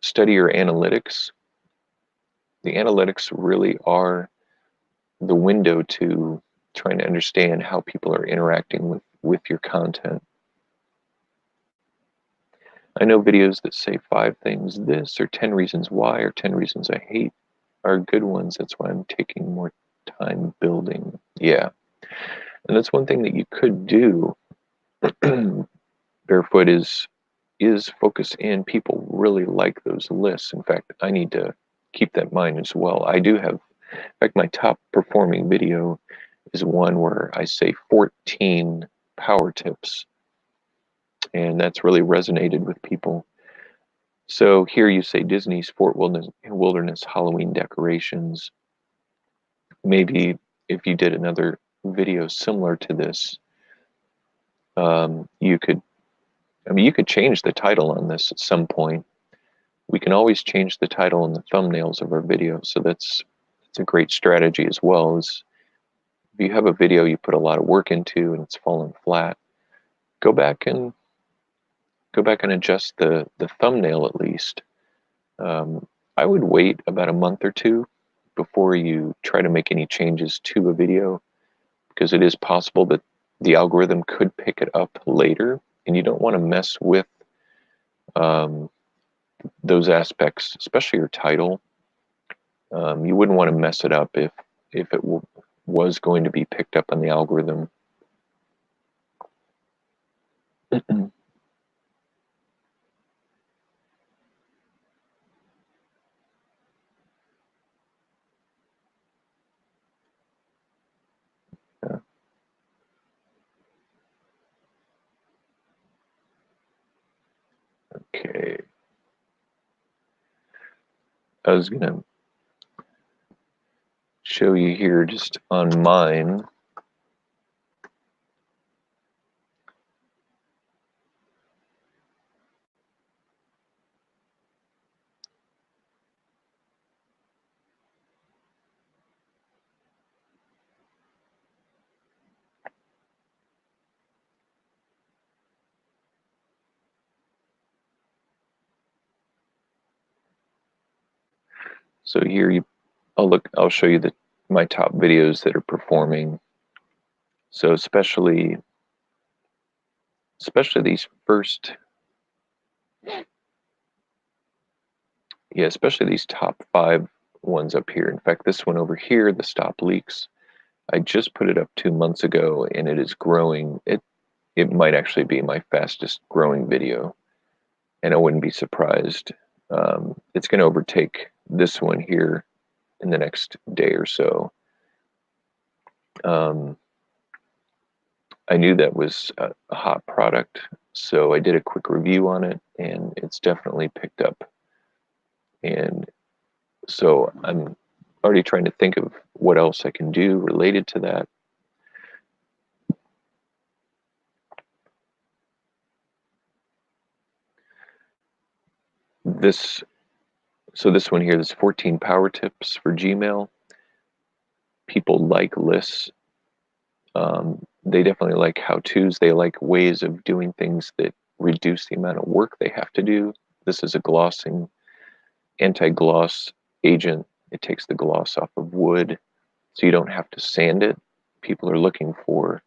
study your analytics. The analytics really are the window to trying to understand how people are interacting with your content. I know videos that say 5 things this, or 10 reasons why, or 10 reasons I hate are good ones. That's why I'm taking more time building. Yeah. And that's one thing that you could do, Barefoot, is focus in. People really like those lists. In fact, I need to keep that in mind as well. I do have, in fact, my top performing video is one where I say 14 power tips, and that's really resonated with people. So here you say Disney's Fort Wilderness Halloween decorations. Maybe if you did another video similar to this, you could change the title on this at some point. We can always change the title and the thumbnails of our video, so that's a great strategy as well. Is you have a video you put a lot of work into and it's fallen flat, go back and adjust the thumbnail at least. I would wait about a month or two before you try to make any changes to a video, because it is possible that the algorithm could pick it up later, and you don't want to mess with those aspects, especially your title. You wouldn't want to mess it up if it was going to be picked up on the algorithm. Okay. I was going to show you here just on mine. So here I'll show you my top videos that are performing. So especially these first, especially these top 5 ones up here. In fact, this one over here, the stop leaks, I just put it up 2 months ago and it is growing. It might actually be my fastest growing video, and I wouldn't be surprised. It's going to overtake this one here in the next day or so. I knew that was a hot product, so I did a quick review on it, and it's definitely picked up. And so I'm already trying to think of what else I can do related to that. This one here, this 14 power tips for Gmail. People like lists. They definitely like how-tos. They like ways of doing things that reduce the amount of work they have to do. This is a glossing, anti-gloss agent. It takes the gloss off of wood, so you don't have to sand it. People are looking for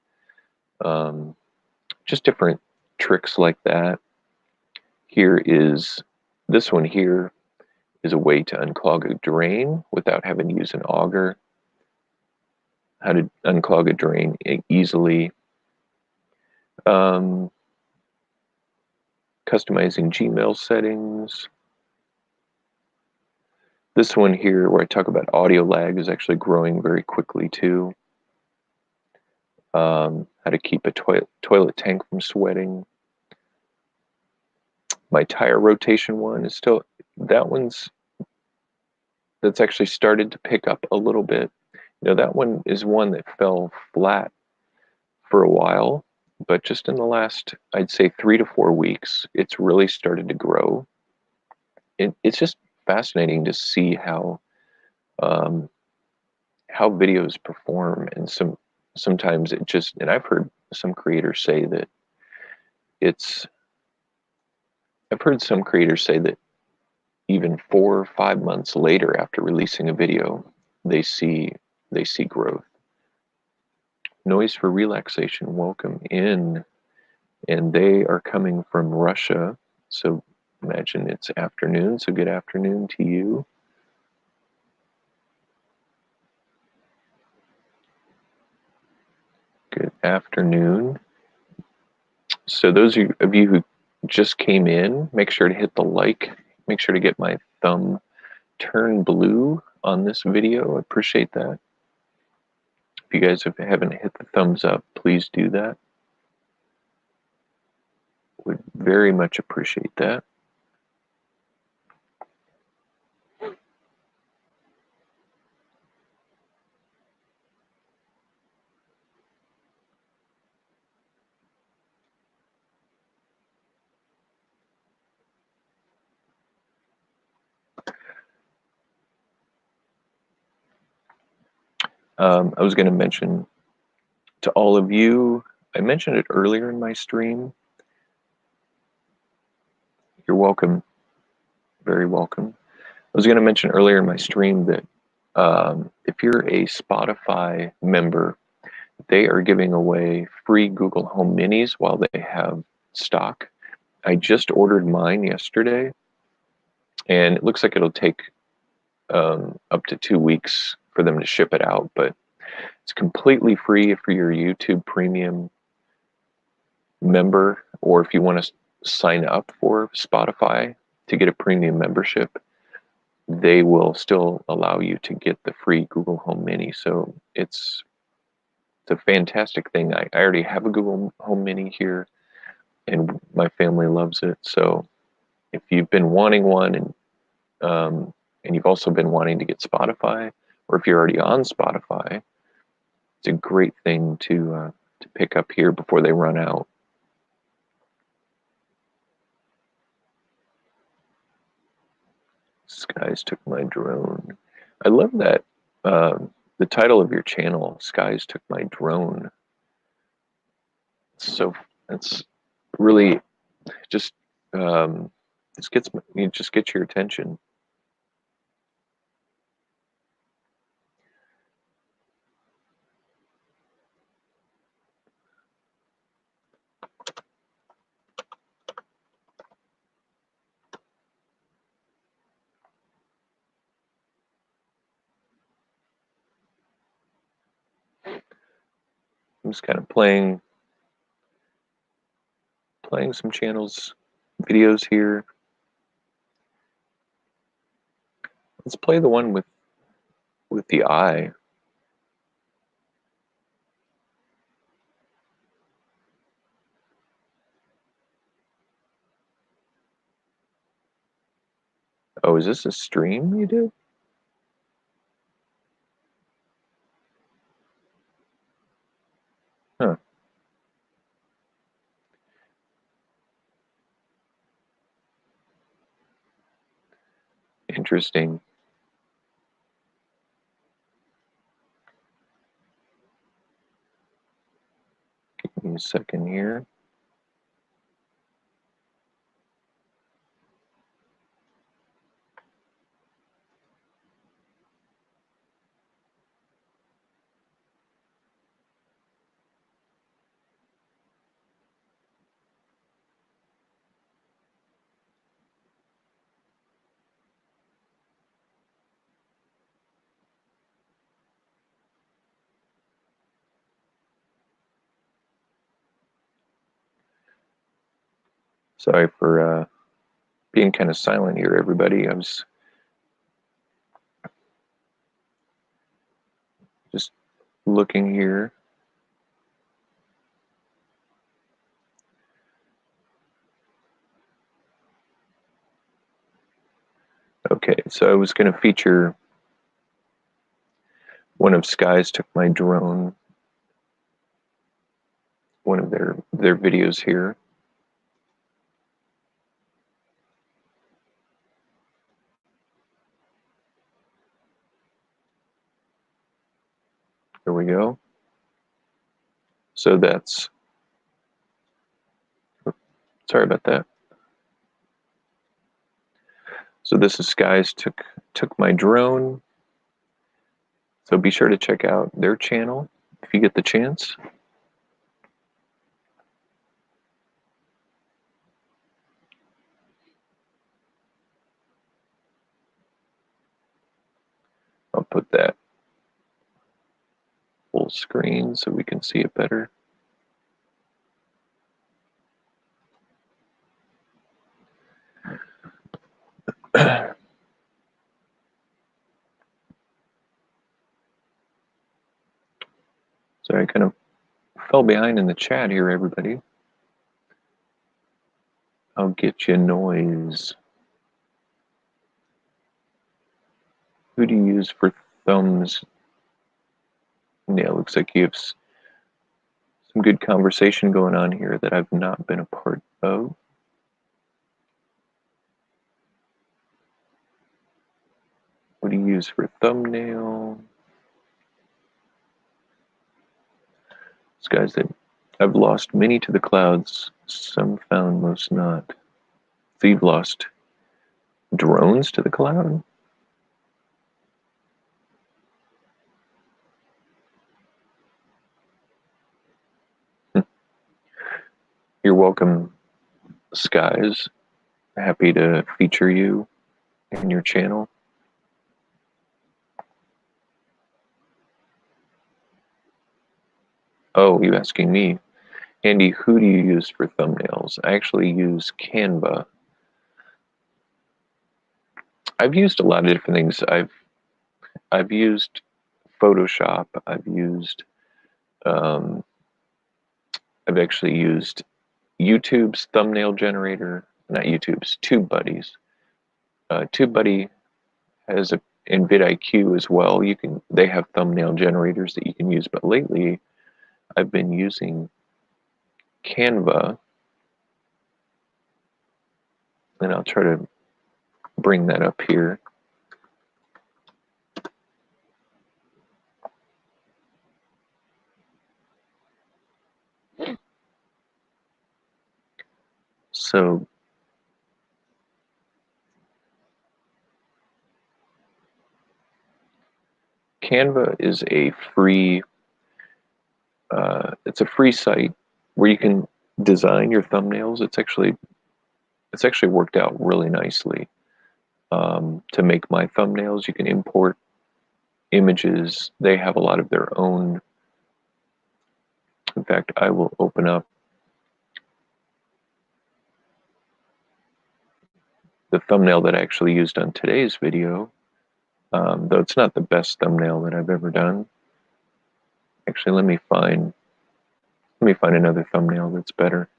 just different tricks like that. This one here is a way to unclog a drain without having to use an auger. How to unclog a drain easily. Customizing Gmail settings. This one here, where I talk about audio lag, is actually growing very quickly too. How to keep a toilet tank from sweating. My tire rotation one is still, that's actually started to pick up a little bit. That one is one that fell flat for a while, but just in the last, I'd say 3 to 4 weeks, it's really started to grow. It's just fascinating to see how videos perform, and sometimes it just, and I've heard some creators say that even 4 or 5 months later after releasing a video, they see growth. Noise for Relaxation, welcome in. And they are coming from Russia, so imagine it's afternoon, so good afternoon to you. Good afternoon. So those of you who just came in, make sure to hit the like, make sure to get my thumb turn blue on this video. I appreciate that. If you guys haven't hit the thumbs up, please do that. Would very much appreciate that. I was going to mention to all of you. I mentioned it earlier in my stream. You're welcome. Very welcome. I was going to mention earlier in my stream that if you're a Spotify member, they are giving away free Google Home Minis while they have stock. I just ordered mine yesterday, and it looks like it'll take up to 2 weeks for them to ship it out, but it's completely free if you're a YouTube Premium member, or if you want to sign up for Spotify to get a premium membership, they will still allow you to get the free Google Home Mini. So it's a fantastic thing. I already have a Google Home Mini here, and my family loves it. So if you've been wanting one, and you've also been wanting to get Spotify, or if you're already on Spotify, it's a great thing to pick up here before they run out. Skies took my drone. I love that. The title of your channel, Skies Took My Drone. So it's really just it just gets your attention. I'm just kind of playing some channels, videos here. Let's play the one with the eye. Oh, is this a stream you do? Huh. Interesting. Give me a second here. Sorry for being kind of silent here, everybody. I was just looking here. Okay, so I was going to feature one of Skies Took My Drone, one of their videos here. Here we go. So that's, sorry about that. So this is Skies Took My Drone. So be sure to check out their channel if you get the chance. I'll put that full screen so we can see it better. So I kind of fell behind in the chat here, everybody. I'll get you noise. Who do you use for thumbs? Yeah, it looks like you have some good conversation going on here that I've not been a part of. What do you use for thumbnail? Skies that I've lost many to the clouds, some found, most not. So you've lost drones to the cloud? You're welcome, Skies. Happy to feature you in your channel. Oh, you asking me? Andy, who do you use for thumbnails? I actually use Canva. I've used a lot of different things. I've used Photoshop. I've actually used YouTube's thumbnail generator, not YouTube's, TubeBuddy's. TubeBuddy has in vidIQ as well. They have thumbnail generators that you can use, but lately I've been using Canva, and I'll try to bring that up here. So Canva is a free, it's a free site where you can design your thumbnails. It's actually worked out really nicely. To make my thumbnails, you can import images. They have a lot of their own. In fact, I will open up the thumbnail that I actually used on today's video, though it's not the best thumbnail that I've ever done. Actually, let me find another thumbnail that's better.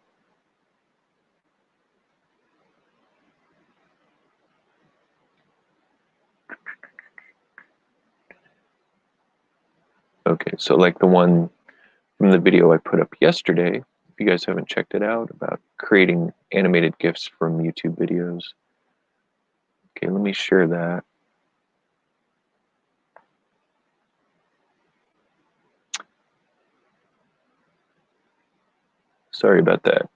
Okay, so like the one from the video I put up yesterday, if you guys haven't checked it out, about creating animated GIFs from YouTube videos. Okay, let me share that. Sorry about that.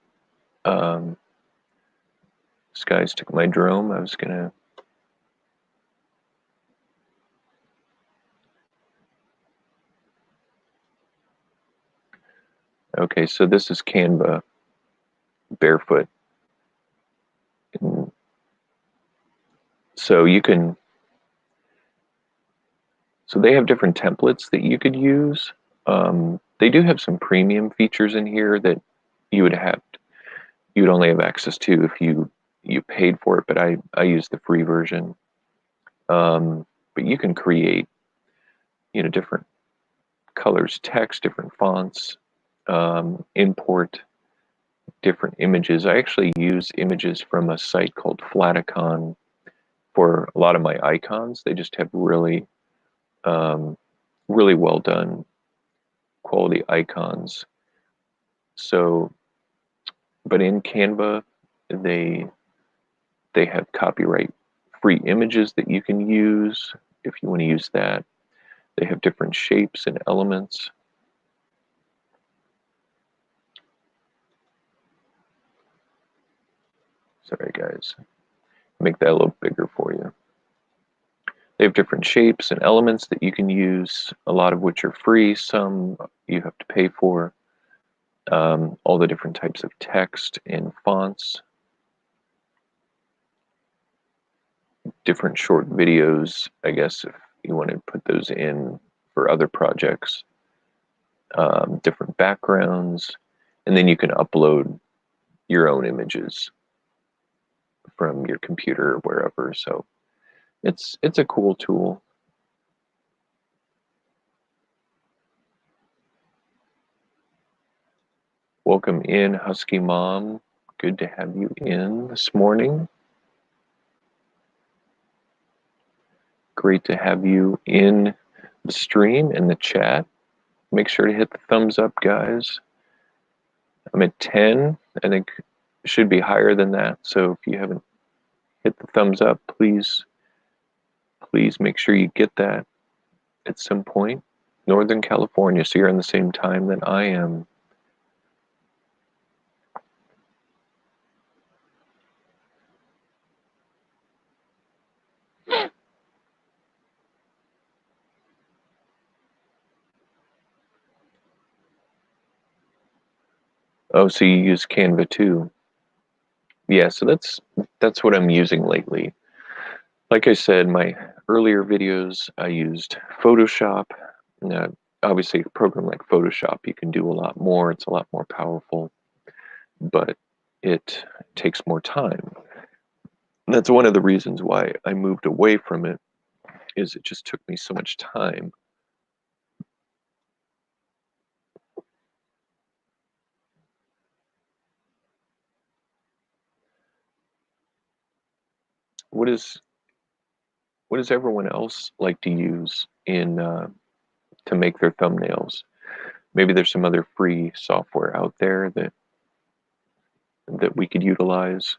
Skies took my drone. I was gonna. Okay, so this is Canva barefoot. And so you can. So they have different templates that you could use. They do have some premium features in here that you would only have access to if you paid for it. But I use the free version. But you can create, different colors, text, different fonts, import different images. I actually use images from a site called Flaticon for a lot of my icons. They just have really, really well done quality icons. So, but in Canva, they have copyright free images that you can use if you want to use that. They have different shapes and elements. Sorry, guys. Make that a little bigger for you. They have different shapes and elements that you can use, a lot of which are free, some you have to pay for. All the different types of text and fonts. Different short videos, I guess, if you want to put those in for other projects. Different backgrounds, and then you can upload your own images from your computer or wherever. So it's a cool tool. Welcome in, Husky Mom. Good to have you in this morning. Great to have you in the stream and the chat. Make sure to hit the thumbs up, guys. I'm at 10. I think it should be higher than that. So if you haven't hit the thumbs up, please make sure you get that at some point. Northern California, so you're on the same time that I am. Oh, so you use Canva too. Yeah, so that's what I'm using lately. Like I said, my earlier videos, I used Photoshop. Uh, Obviously, a program like Photoshop, you can do a lot more. It's a lot more powerful, but it takes more time. And that's one of the reasons why I moved away from it, is it just took me so much time. What is what does everyone else like to use in to make their thumbnails? Maybe there's some other free software out there that we could utilize.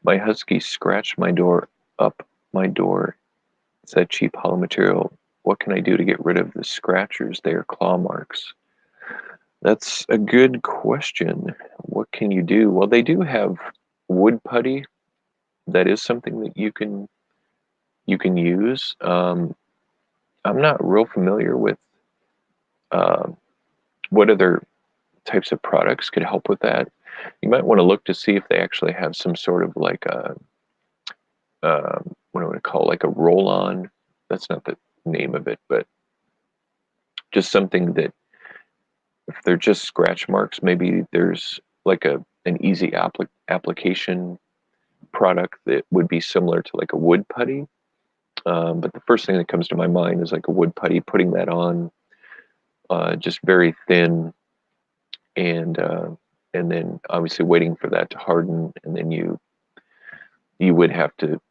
My husky scratched my door up my door. It's that cheap hollow material. What can I do to get rid of the scratchers? They are claw marks. That's a good question. What can you do? Well, they do have wood putty. That is something that you can use. I'm not real familiar with uh, what other types of products could help with that. You might want to look to see if they actually have some sort of like a what do I call, like a roll-on. That's not the name of it, but just something that if they're just scratch marks, maybe there's like an easy application product that would be similar to like a wood putty. But the first thing that comes to my mind is like a wood putty, putting that on just very thin, and then obviously waiting for that to harden, and then you would have to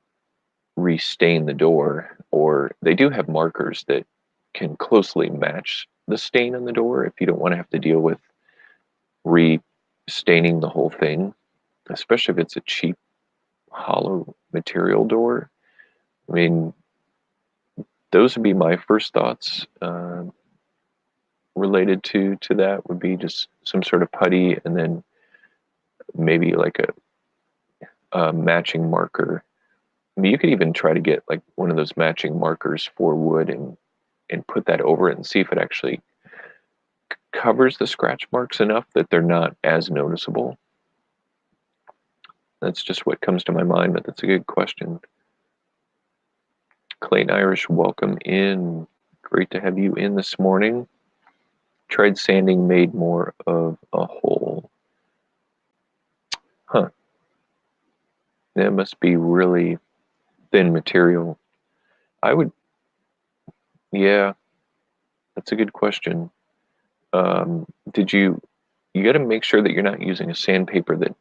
restain the door, or they do have markers that can closely match the stain on the door if you don't want to have to deal with restaining the whole thing, especially if it's a cheap hollow material door. I mean, those would be my first thoughts related to that, would be just some sort of putty, and then maybe like a matching marker. I mean, you could even try to get like one of those matching markers for wood, and put that over it and see if it actually covers the scratch marks enough that they're not as noticeable. That's just what comes to my mind, but that's a good question. Clayton Irish, welcome in. Great to have you in this morning. Tried sanding, made more of a hole. Huh. That must be really thin material. I would, yeah, that's a good question. Did you got to make sure that you're not using a sandpaper that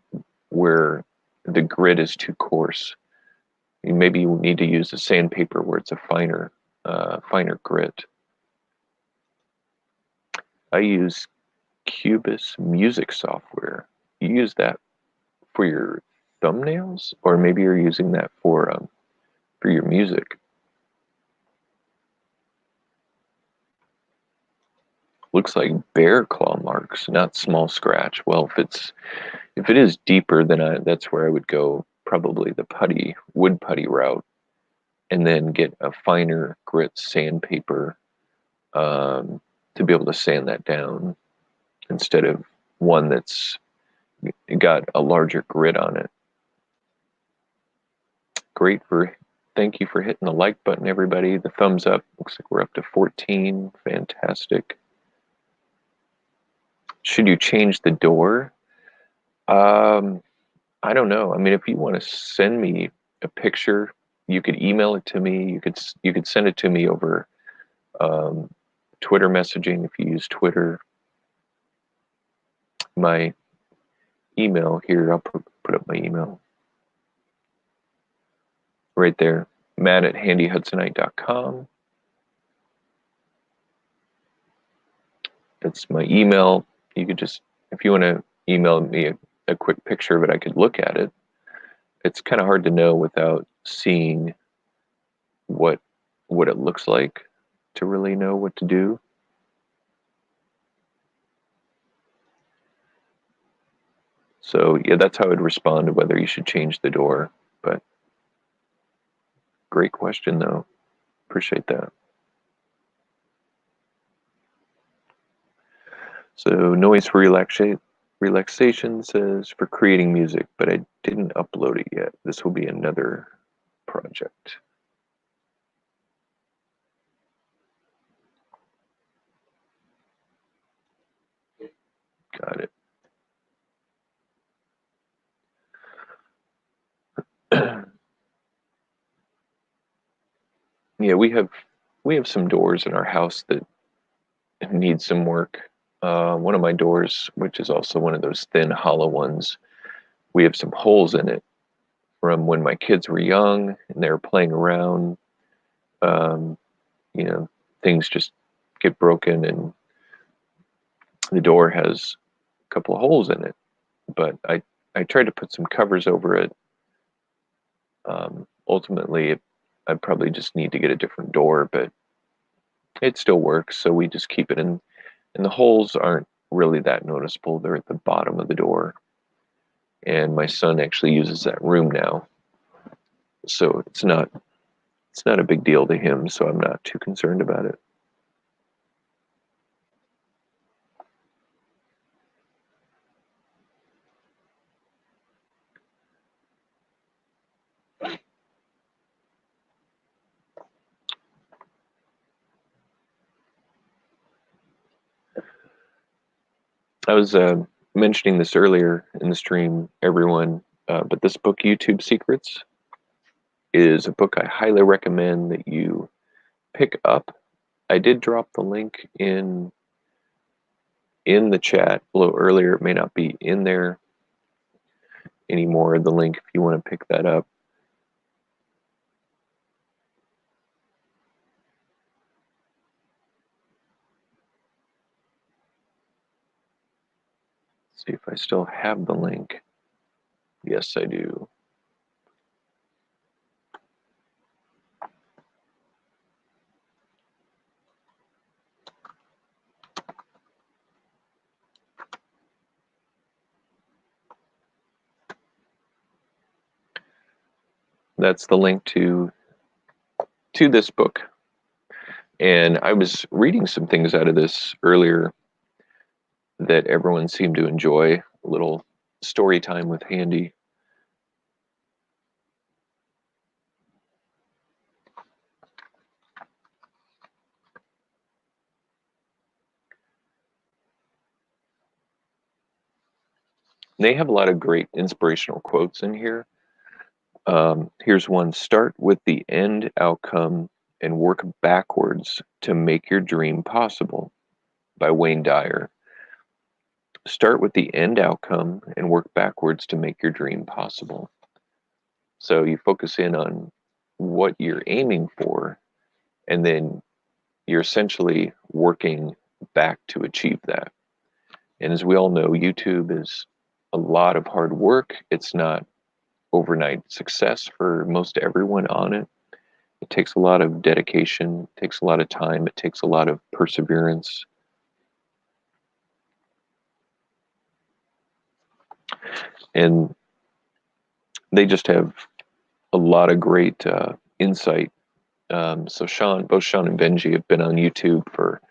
where the grit is too coarse. Maybe you need to use a sandpaper where it's a finer grit. I use Cubase music software. You use that for your thumbnails, or maybe you're using that for your music. Looks like bear claw marks, not small scratch. Well, if it is deeper, then that's where I would go, probably the wood putty route, and then get a finer grit sandpaper to be able to sand that down, instead of one that's got a larger grit on it. Thank you for hitting the like button, everybody. The thumbs up. Looks like we're up to 14. Fantastic. Should you change the door? I don't know. I mean, if you want to send me a picture, you could email it to me. You could send it to me over Twitter messaging if you use Twitter. My email here, I'll put up my email right there, Matt at HandyHudsonite.com. It's my email. You could just, if you want to email me a quick picture of it, I could look at it. It's kind of hard to know without seeing what it looks like to really know what to do. So yeah, that's how I'd respond to whether you should change the door. But great question though. Appreciate that. So noise for relaxation says for creating music, but I didn't upload it yet. This will be another project. Got it. Yeah, we have some doors in our house that need some work. One of my doors, which is also one of those thin, hollow ones, we have some holes in it from when my kids were young and they were playing around. Um, you know, things just get broken, and the door has a couple of holes in it. But I tried to put some covers over it. Ultimately, I'd probably just need to get a different door, but it still works. So we just keep it in, and the holes aren't really that noticeable. They're at the bottom of the door, and my son actually uses that room now, so it's not a big deal to him. So I'm not too concerned about it. I was mentioning this earlier in the stream, everyone, but this book, YouTube Secrets, is a book I highly recommend that you pick up. I did drop the link in the chat a little earlier. It may not be in there anymore, the link, if you want to pick that up. Let's see if I still have the link. Yes, I do. That's the link to this book. And I was reading some things out of this earlier that everyone seemed to enjoy. A little story time with Handy. They have a lot of great inspirational quotes in here. Here's one: start with the end outcome and work backwards to make your dream possible, by Wayne Dyer. Start with the end outcome and work backwards to make your dream possible. So you focus in on what you're aiming for, and then you're essentially working back to achieve that. And as we all know, YouTube is a lot of hard work. It's not overnight success for most everyone on it. It takes a lot of dedication, it takes a lot of time, it takes a lot of perseverance. And they just have a lot of great insight. So both Sean and Benji have been on YouTube for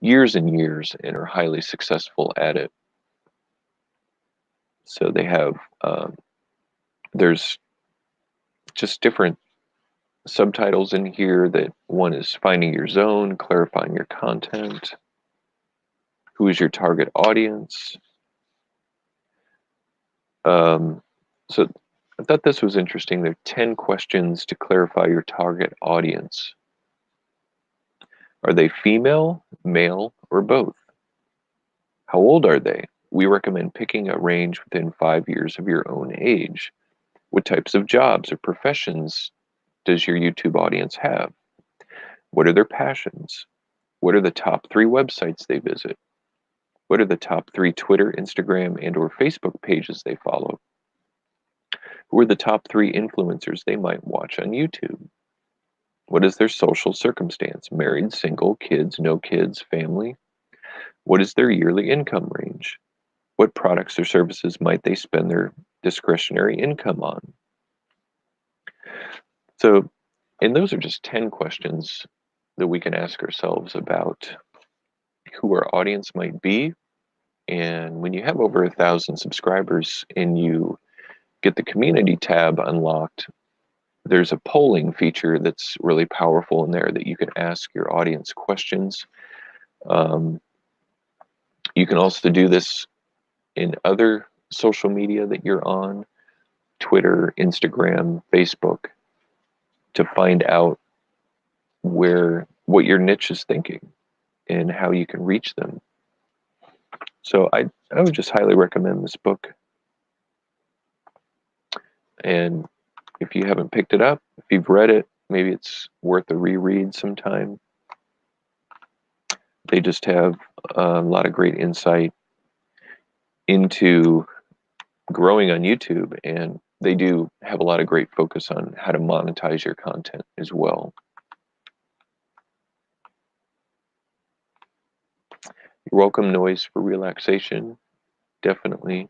years and years and are highly successful at it. So they have, there's just different subtitles in here. That one is finding your zone, clarifying your content, who is your target audience. So I thought this was interesting. There are 10 questions to clarify your target audience. Are they female, male, or both? How old are they? We recommend picking a range within 5 years of your own age. What types of jobs or professions does your YouTube audience have? What are their passions? What are the top 3 websites they visit? What are the top 3 Twitter, Instagram, and/or Facebook pages they follow? Who are the top 3 influencers they might watch on YouTube? What is their social circumstance? Married, single, kids, no kids, family? What is their yearly income range? What products or services might they spend their discretionary income on? So, and those are just 10 questions that we can ask ourselves about who our audience might be. And when you have over 1,000 subscribers and you get the community tab unlocked, there's a polling feature that's really powerful in there that you can ask your audience questions. You can also do this in other social media that you're on, Twitter, Instagram, Facebook, to find out what your niche is thinking and how you can reach them. So I would just highly recommend this book. And if you haven't picked it up, if you've read it, maybe it's worth a reread sometime. They just have a lot of great insight into growing on YouTube, and they do have a lot of great focus on how to monetize your content as well. You're welcome. Noise for relaxation, definitely.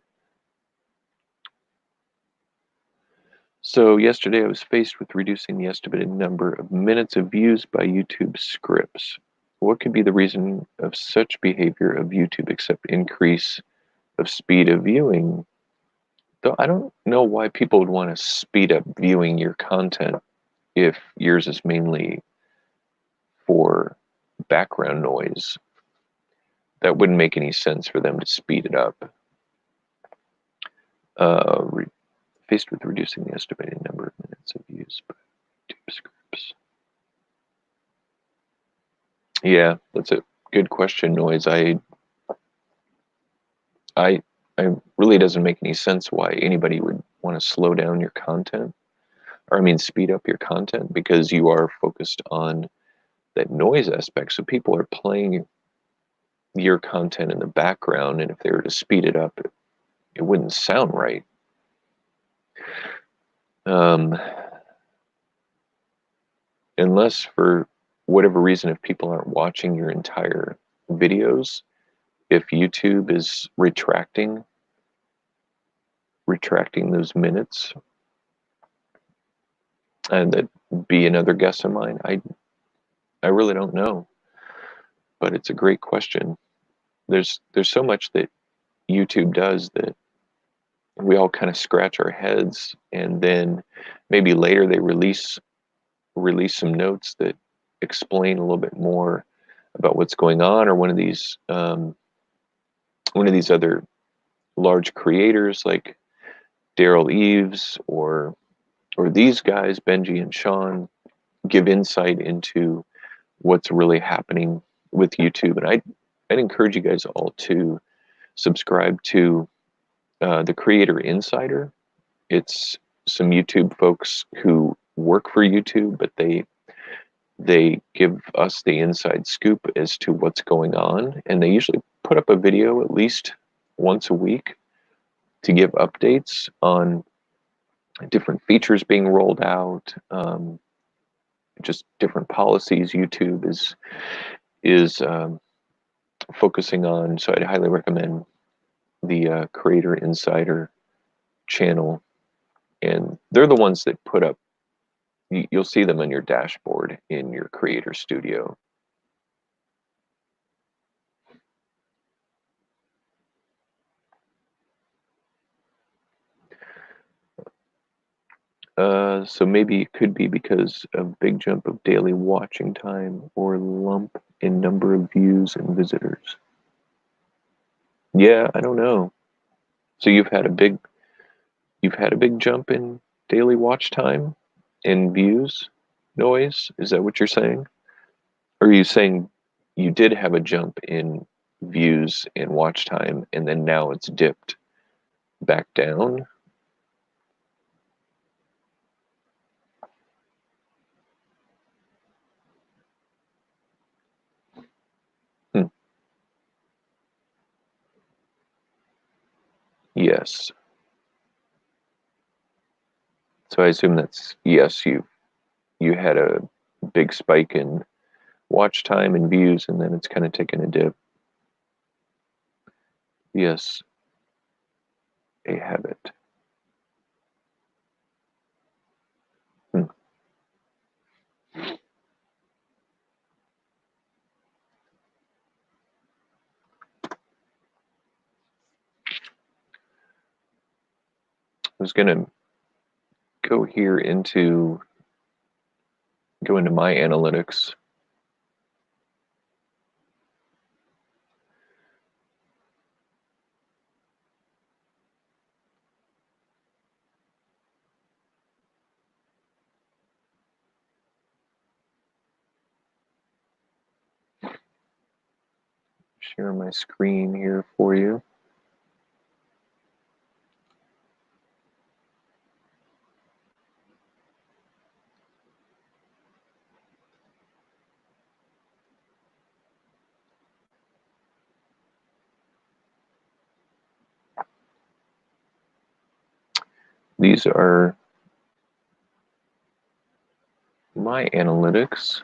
So yesterday I was faced with reducing the estimated number of minutes of views by YouTube scripts. What could be the reason of such behavior of YouTube except increase of speed of viewing? Though I don't know why people would want to speed up viewing your content if yours is mainly for background noise. That wouldn't make any sense for them to speed it up. Faced with reducing the estimated number of minutes of views by YouTube scripts. Yeah, that's a good question, Noise. I really doesn't make any sense why anybody would want to slow down your content, or I mean speed up your content, because you are focused on that noise aspect. So people are playing your content in the background, and if they were to speed it up, it wouldn't sound right. Unless for whatever reason, if people aren't watching your entire videos, if YouTube is retracting those minutes, and that'd be another guess of mine. I really don't know, but it's a great question. There's so much that YouTube does that we all kind of scratch our heads, and then maybe later they release some notes that explain a little bit more about what's going on, or one of these other large creators like Daryl Eves or these guys, Benji and Sean, give insight into what's really happening with YouTube. And I'd encourage you guys all to subscribe to the Creator Insider. It's some YouTube folks who work for YouTube, but they give us the inside scoop as to what's going on, and they usually put up a video at least once a week to give updates on different features being rolled out, just different policies YouTube is focusing on. So I'd highly recommend the Creator Insider channel, and they're the ones that put up. You'll see them on your dashboard in your Creator Studio. So maybe it could be because of big jump of daily watching time or lump in number of views and visitors. Yeah, I don't know. So you've had a big jump in daily watch time and views, Noise? Is that what you're saying? Or are you saying you did have a jump in views and watch time, and then now it's dipped back down? Hmm. Yes. So I assume that's yes, you had a big spike in watch time and views, and then it's kind of taken a dip. Yes, a habit. Hmm. I was gonna go here go into my analytics. Share my screen here for you. These are my analytics.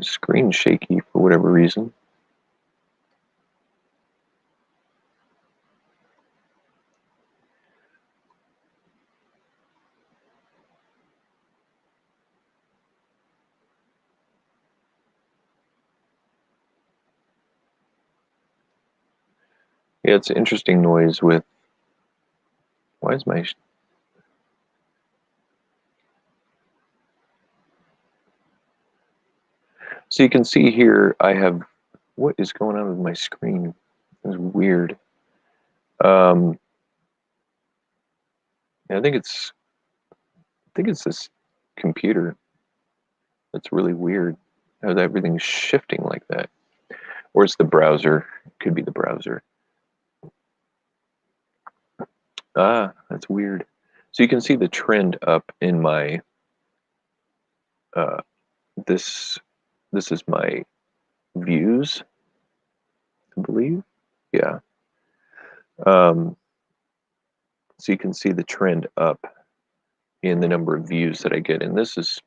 Screen shaky for whatever reason. Yeah, it's interesting noise with, why is my, so you can see here I have, what is going on with my screen? It's weird. Yeah, I think it's this computer that's really weird. How everything's shifting like that. Or it's the browser. It could be the browser. Ah, that's weird. So you can see the trend up in my this is my views, I believe. Yeah. So you can see the trend up in the number of views that I get, and this is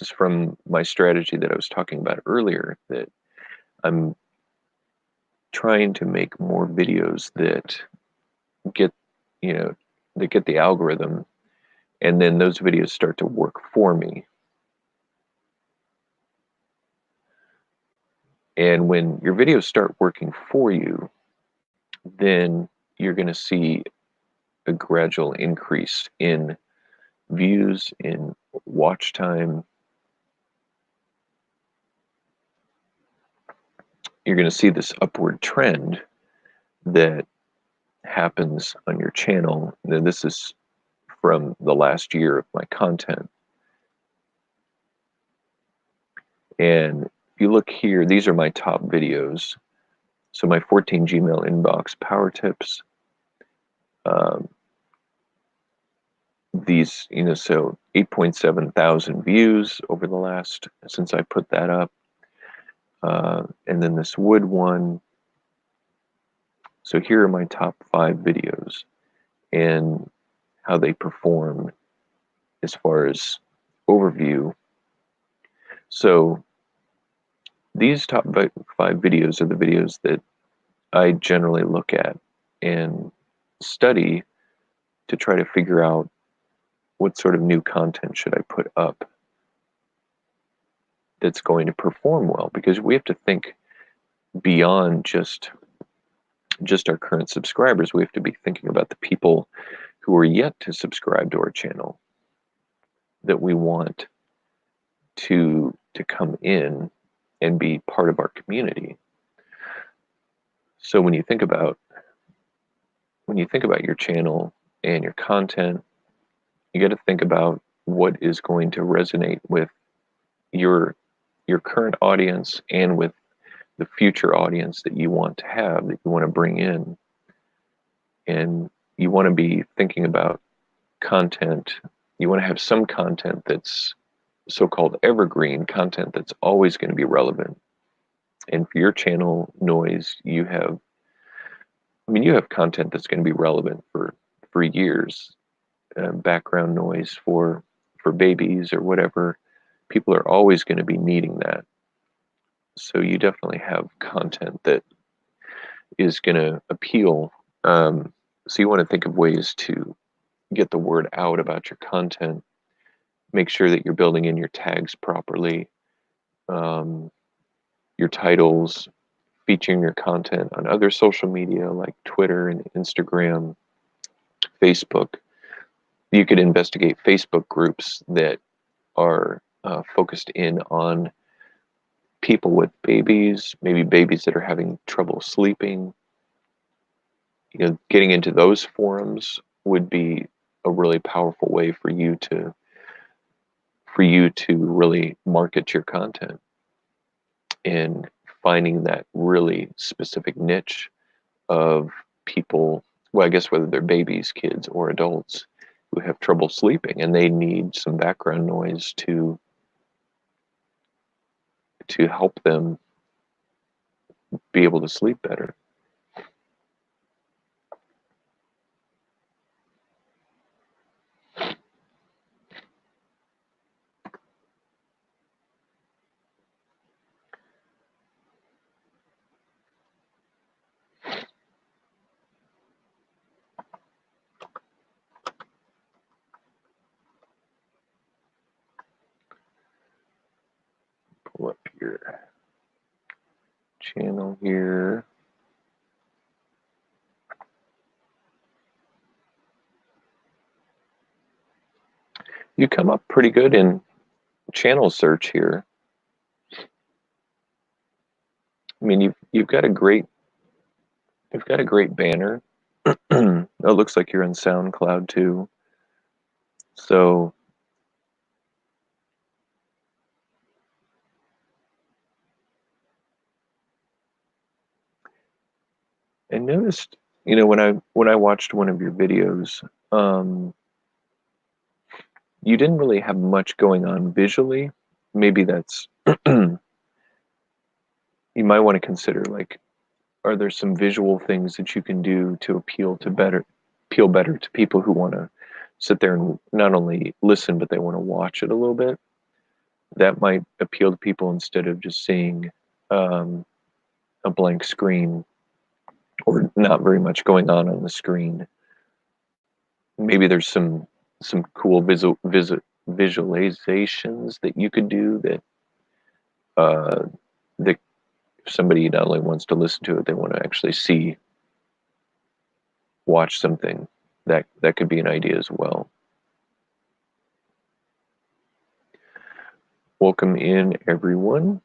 from my strategy that I was talking about earlier, that I'm trying to make more videos that get, that get the algorithm, and then those videos start to work for me. And when your videos start working for you, then you're going to see a gradual increase in views, in watch time. You're going to see this upward trend that happens on your channel. Now, this is from the last year of my content. And if you look here, these are my top videos. So my 14 Gmail inbox power tips. These, so 8.7 thousand views over the last, since I put that up. And then this wood one. So here are my top 5 videos and how they perform as far as overview. So these top 5 videos are the videos that I generally look at and study to try to figure out what sort of new content should I put up that's going to perform well, because we have to think beyond just our current subscribers. We have to be thinking about the people who are yet to subscribe to our channel that we want to come in and be part of our community. So when you think about your channel and your content, you got to think about what is going to resonate with your current audience and with the future audience that you want to have, that you want to bring in. And you want to be thinking about content. You want to have some content that's so-called evergreen content that's always going to be relevant. And for your channel noise, you have content that's going to be relevant for years. Background noise for babies or whatever. People are always going to be needing that. So you definitely have content that is going to appeal. So you want to think of ways to get the word out about your content. Make sure that you're building in your tags properly, your titles, featuring your content on other social media like Twitter and Instagram, Facebook. You could investigate Facebook groups that are focused in on people with babies, maybe babies that are having trouble sleeping. Getting into those forums would be a really powerful way for you to really market your content, and finding that really specific niche of people, well, I guess whether they're babies, kids, or adults who have trouble sleeping and they need some background noise to help them be able to sleep better. Pull up your channel here. You come up pretty good in channel search here. I mean, you've got a great banner. It looks like you're on SoundCloud too. So I noticed, when I watched one of your videos, you didn't really have much going on visually. Maybe that's you might want to consider, like, are there some visual things that you can do to appeal better to people who want to sit there and not only listen, but they want to watch it a little bit? That might appeal to people instead of just seeing a blank screen or not very much going on the screen. Maybe there's some cool visualizations that you could do that if somebody not only wants to listen to it, they want to actually watch something. That could be an idea as well. Welcome in, everyone.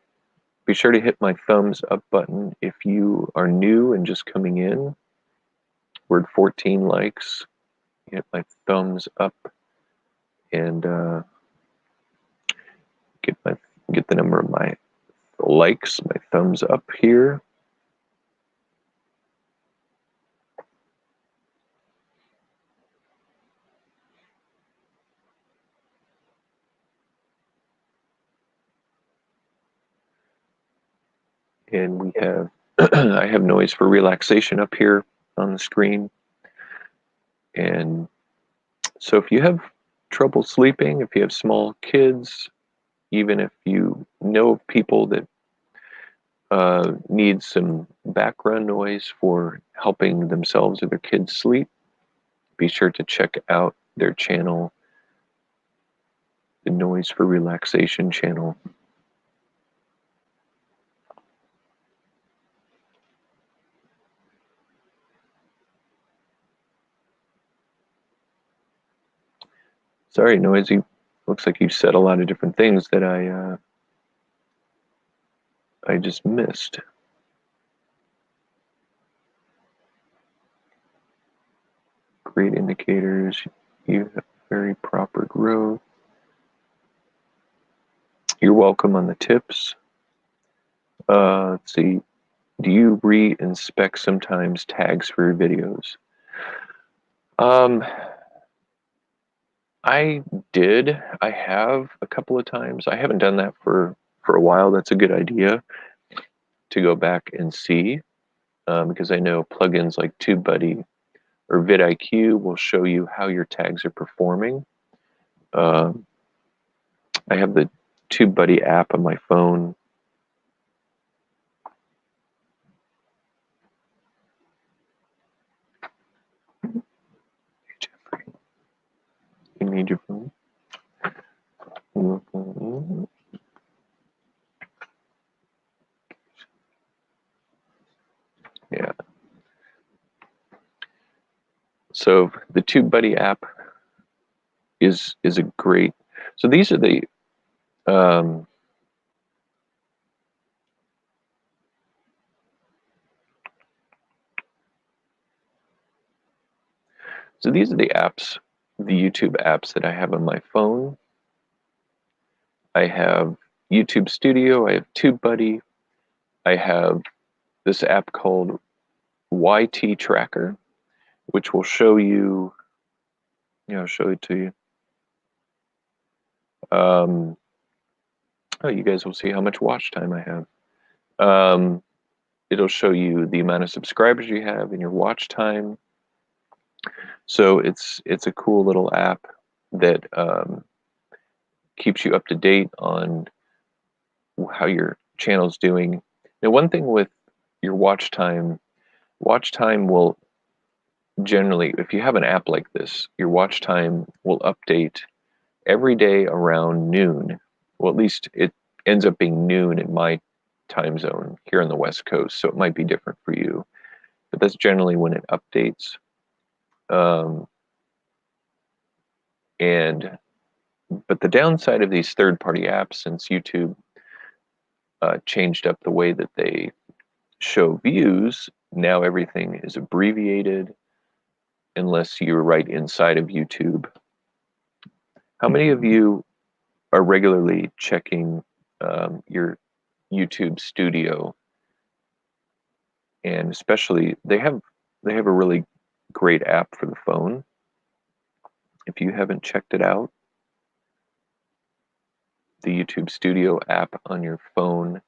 Be sure to hit my thumbs up button if you are new and just coming in. We're at 14 likes. Hit my thumbs up and get the number of my likes, my thumbs up here. And we have I have noise for relaxation up here on the screen. And so if you have trouble sleeping, if you have small kids, even if you know of people that need some background noise for helping themselves or their kids sleep, be sure to check out their channel, the Noise for Relaxation channel. Sorry, Noisy. Looks like you said a lot of different things that I just missed. Great indicators. You have very proper growth. You're welcome on the tips. Let's see. Do you re-inspect sometimes tags for your videos? Um, I did. I have a couple of times. I haven't done that for a while. That's a good idea to go back and see, because I know plugins like TubeBuddy or vidIQ will show you how your tags are performing. I have the TubeBuddy app on my phone. You need your phone. Yeah. So the TubeBuddy app is a great. So these are the so these are the apps, the YouTube apps that I have on my phone. I have YouTube Studio. I have TubeBuddy. I have this app called YT Tracker, which will show you. I'll show it to you. Oh, you guys will see how much watch time I have. It'll show you the amount of subscribers you have and your watch time. So it's a cool little app that keeps you up to date on how your channel's doing. Now, one thing with your watch time will generally, if you have an app like this, your watch time will update every day around noon. Well, at least it ends up being noon in my time zone here on the West Coast, so it might be different for you. But that's generally when it updates. But the downside of these third-party apps, since YouTube changed up the way that they show views, now everything is abbreviated unless you're right inside of YouTube. How many of you are regularly checking your YouTube Studio? And especially, they have a really great app for the phone. If you haven't checked it out, the YouTube Studio app on your phone.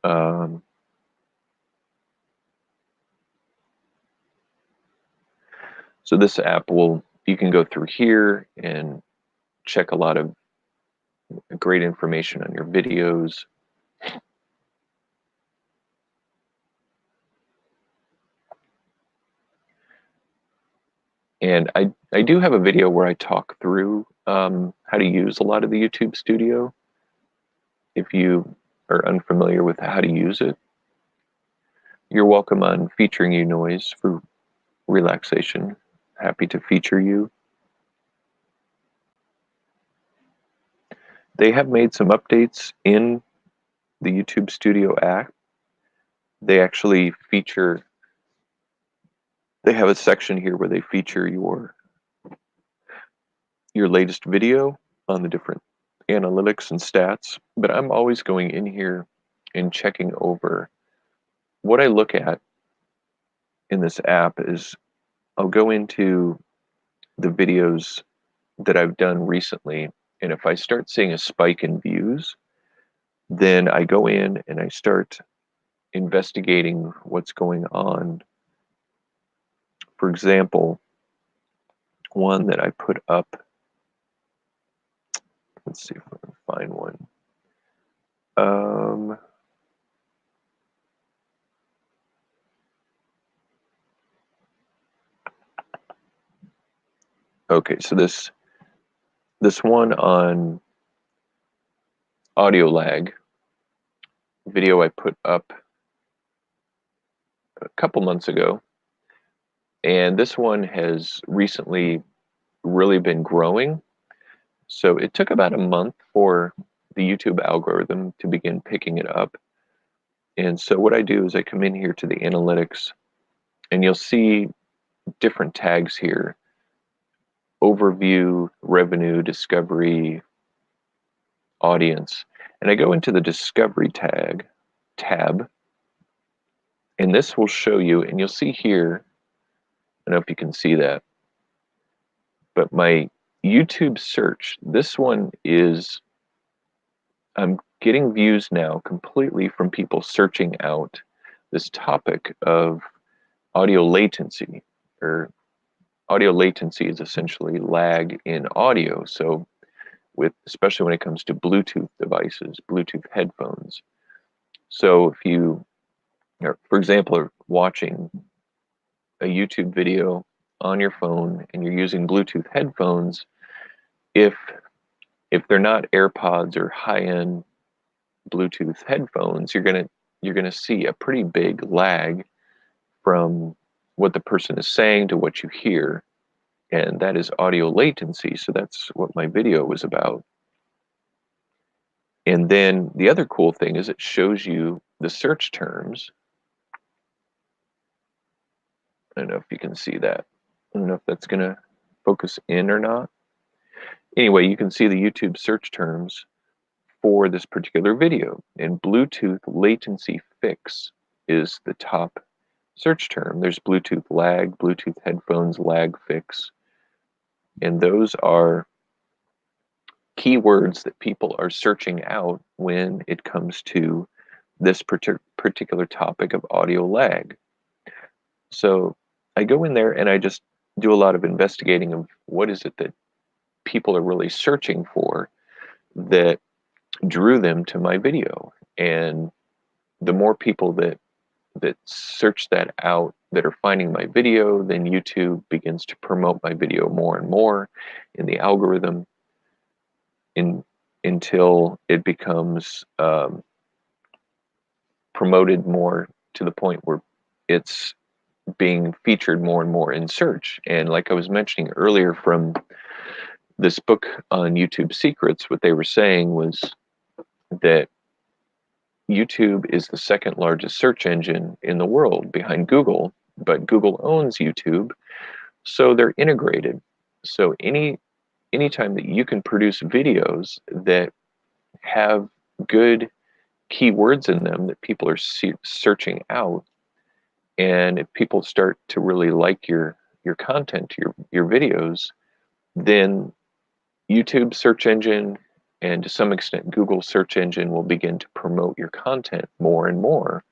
So this app you can go through here and check a lot of great information on your videos. And I do have a video where I talk through how to use a lot of the YouTube Studio. If you are unfamiliar with how to use it, you're welcome on Featuring You Noise for relaxation. Happy to feature you. They have made some updates in the YouTube Studio app. They actually feature, they have a section here where they feature your latest video on the different analytics and stats. But I'm always going in here and checking over. What I look at in this app is I'll go into the videos that I've done recently, and if I start seeing a spike in views, then I go in and I start investigating what's going on. For example, one that I put up, let's see if I can find one. Okay, so this one on audio lag video I put up a couple months ago, and this one has recently really been growing. So it took about a month for the YouTube algorithm to begin picking it up. And so what I do is I come in here to the analytics, and you'll see different tags here: overview, revenue, discovery, audience. And I go into the discovery tab, and this will show you, and you'll see here, I don't know if you can see that, But my YouTube search, this one is, I'm getting views now completely from people searching out this topic of audio latency. Or audio latency is essentially lag in audio. So especially when it comes to Bluetooth devices, Bluetooth headphones. So if you, for example, are watching a YouTube video on your phone and you're using Bluetooth headphones, if they're not AirPods or high-end Bluetooth headphones, you're gonna see a pretty big lag from what the person is saying to what you hear, and that is audio latency. So that's what my video was about. And then the other cool thing is it shows you the search terms. I don't know if you can see that. I don't know if that's gonna focus in or not. Anyway, you can see the YouTube search terms for this particular video, and Bluetooth latency fix is the top search term. There's Bluetooth lag, Bluetooth headphones lag fix, and those are keywords that people are searching out when it comes to this particular topic of audio lag. So I go in there and I just do a lot of investigating of what is it that people are really searching for that drew them to my video. And the more people that search that out, that are finding my video, then YouTube begins to promote my video more and more in the algorithm until it becomes promoted more to the point where it's being featured more and more in search. And like I was mentioning earlier from this book on YouTube Secrets, what they were saying was that YouTube is the second largest search engine in the world behind Google, but Google owns YouTube, so they're integrated. So anytime that you can produce videos that have good keywords in them that people are searching out, and if people start to really like your content, your videos, then YouTube search engine and to some extent Google search engine will begin to promote your content more and more,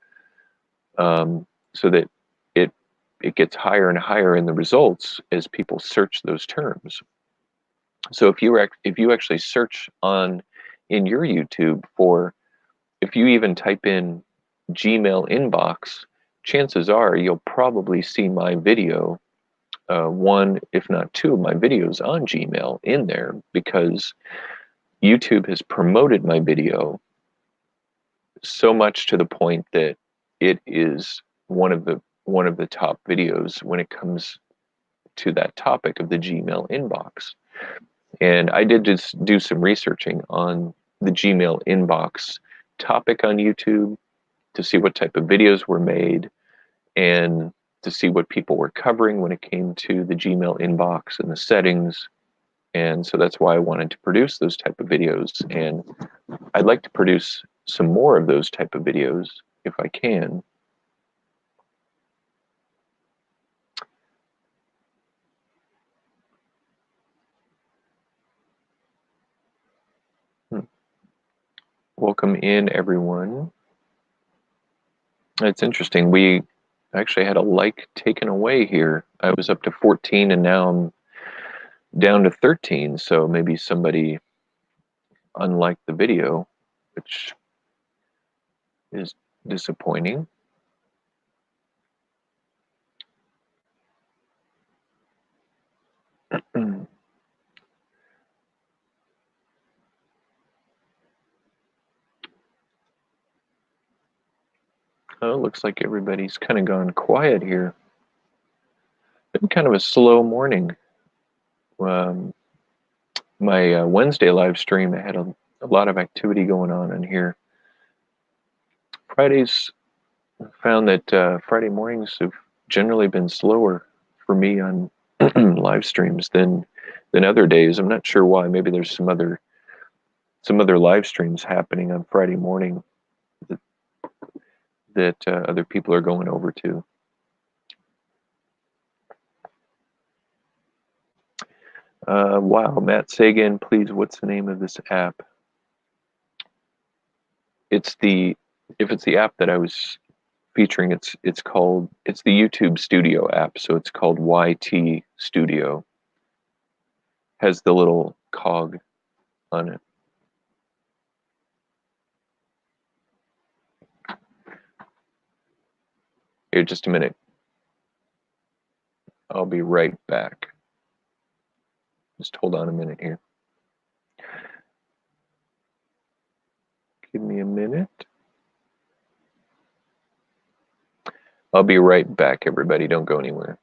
so that it gets higher and higher in the results as people search those terms. So if you actually search in your YouTube for, if you even type in Gmail inbox, chances are you'll probably see my video, one if not two of my videos on Gmail in there, because YouTube has promoted my video so much to the point that it is one of the top videos when it comes to that topic of the Gmail inbox. And I did just do some researching on the Gmail inbox topic on YouTube to see what type of videos were made and to see what people were covering when it came to the Gmail inbox and the settings. And so that's why I wanted to produce those type of videos. And I'd like to produce some more of those type of videos if I can. Welcome in, everyone. It's interesting. We actually had a like taken away here. I was up to 14 and now I'm down to 13. So maybe somebody unliked the video, which is disappointing. Oh, it looks like everybody's kind of gone quiet here. Been kind of a slow morning. My Wednesday live stream, I had a lot of activity going on in here. Fridays, found that Friday mornings have generally been slower for me on live streams than other days. I'm not sure why. Maybe there's some other live streams happening on Friday morning that other people are going over to. Wow, Matt Sagan, please, what's the name of this app? It's the, if it's the app that I was featuring, it's the YouTube Studio app, so it's called YT Studio. Has the little cog on it. Here, just a minute. I'll be right back. Just hold on a minute here. Give me a minute. I'll be right back, everybody. Don't go anywhere.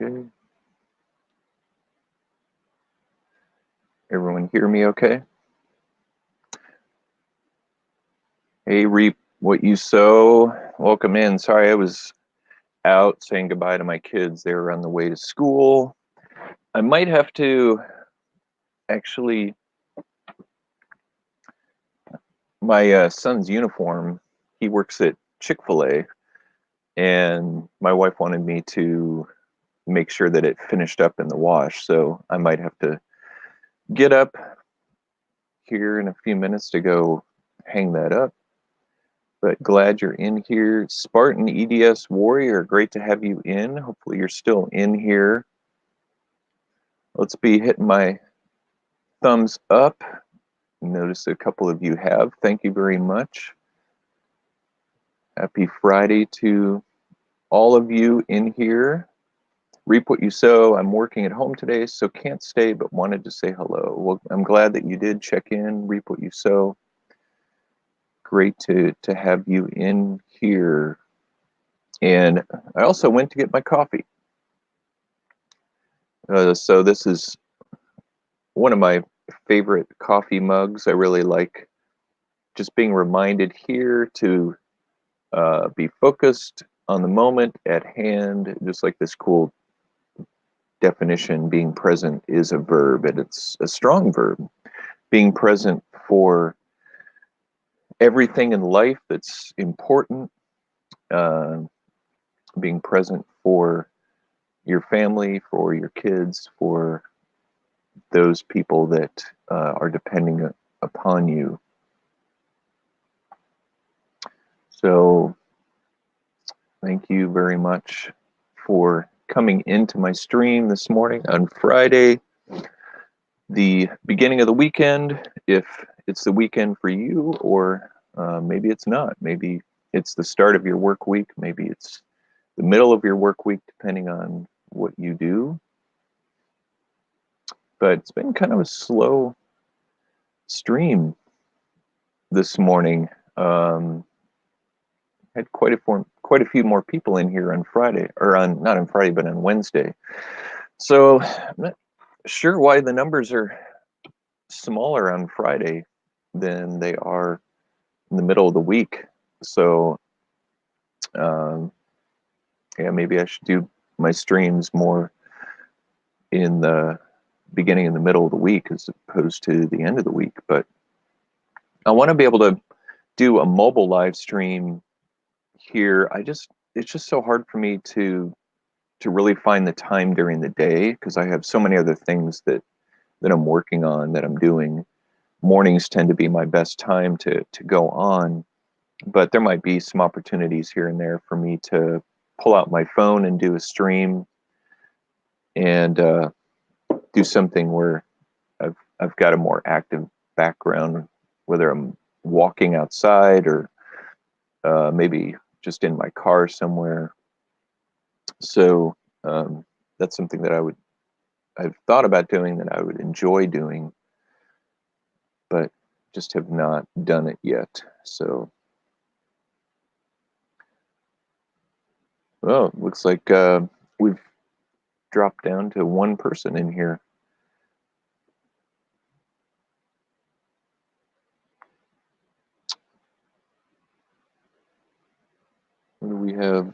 Okay. Everyone hear me okay? Hey, reap what you sow. Welcome in. Sorry, I was out saying goodbye to my kids. They were on the way to school. I might have to actually, my son's uniform, he works at Chick-fil-A, and my wife wanted me to make sure that it finished up in the wash. So I might have to get up here in a few minutes to go hang that up. But glad you're in here. Spartan EDS Warrior, great to have you in. Hopefully you're still in here. Let's be hitting my thumbs up. Notice a couple of you have. Thank you very much. Happy Friday to all of you in here. Reap what you sow. I'm working at home today, so can't stay, but wanted to say hello. Well, I'm glad that you did check in. Reap what you sow. Great to have you in here. And I also went to get my coffee. So this is one of my favorite coffee mugs. I really like just being reminded here to be focused on the moment at hand, just like this cool definition, being present is a verb, and it's a strong verb. Being present for everything in life that's important, being present for your family, for your kids, for those people that are depending upon you. So thank you very much for coming into my stream this morning on Friday, the beginning of the weekend, if it's the weekend for you, or maybe it's not. Maybe it's the start of your work week. Maybe it's the middle of your work week, depending on what you do. But it's been kind of a slow stream this morning. Had quite a few more people in here on Friday, or not on Friday, but on Wednesday. So I'm not sure why the numbers are smaller on Friday than they are in the middle of the week. So yeah, maybe I should do my streams more in the beginning and the middle of the week as opposed to the end of the week. But I want to be able to do a mobile live stream here. It's just so hard for me to really find the time during the day because I have so many other things that I'm working on, that I'm doing. Mornings tend to be my best time to go on, but there might be some opportunities here and there for me to pull out my phone and do a stream and do something where I've got a more active background, whether I'm walking outside or maybe just in my car somewhere. So that's something that I've thought about doing, that I would enjoy doing, but just have not done it yet. So, well, it looks like we've dropped down to one person in here. What do we have?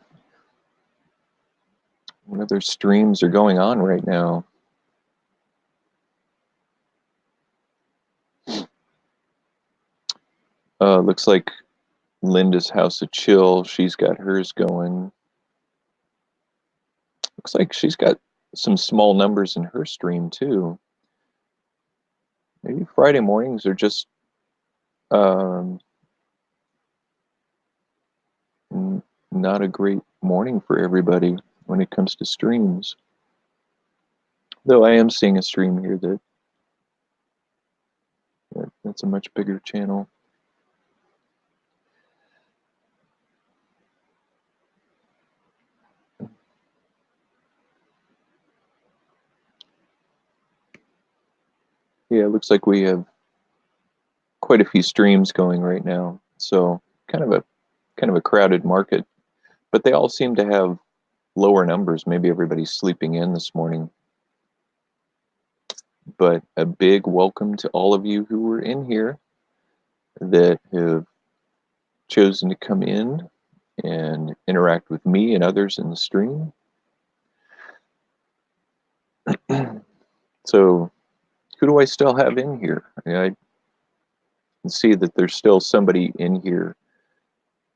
What other streams are going on right now? Looks like Linda's House of Chill, she's got hers going. Looks like she's got some small numbers in her stream too. Maybe Friday mornings are just not a great morning for everybody when it comes to streams. Though I am seeing a stream here that's a much bigger channel. Yeah, it looks like we have quite a few streams going right now. So kind of a crowded market, but they all seem to have lower numbers. Maybe everybody's sleeping in this morning. But a big welcome to all of you who are in here that have chosen to come in and interact with me and others in the stream. So who do I still have in here? I can see that there's still somebody in here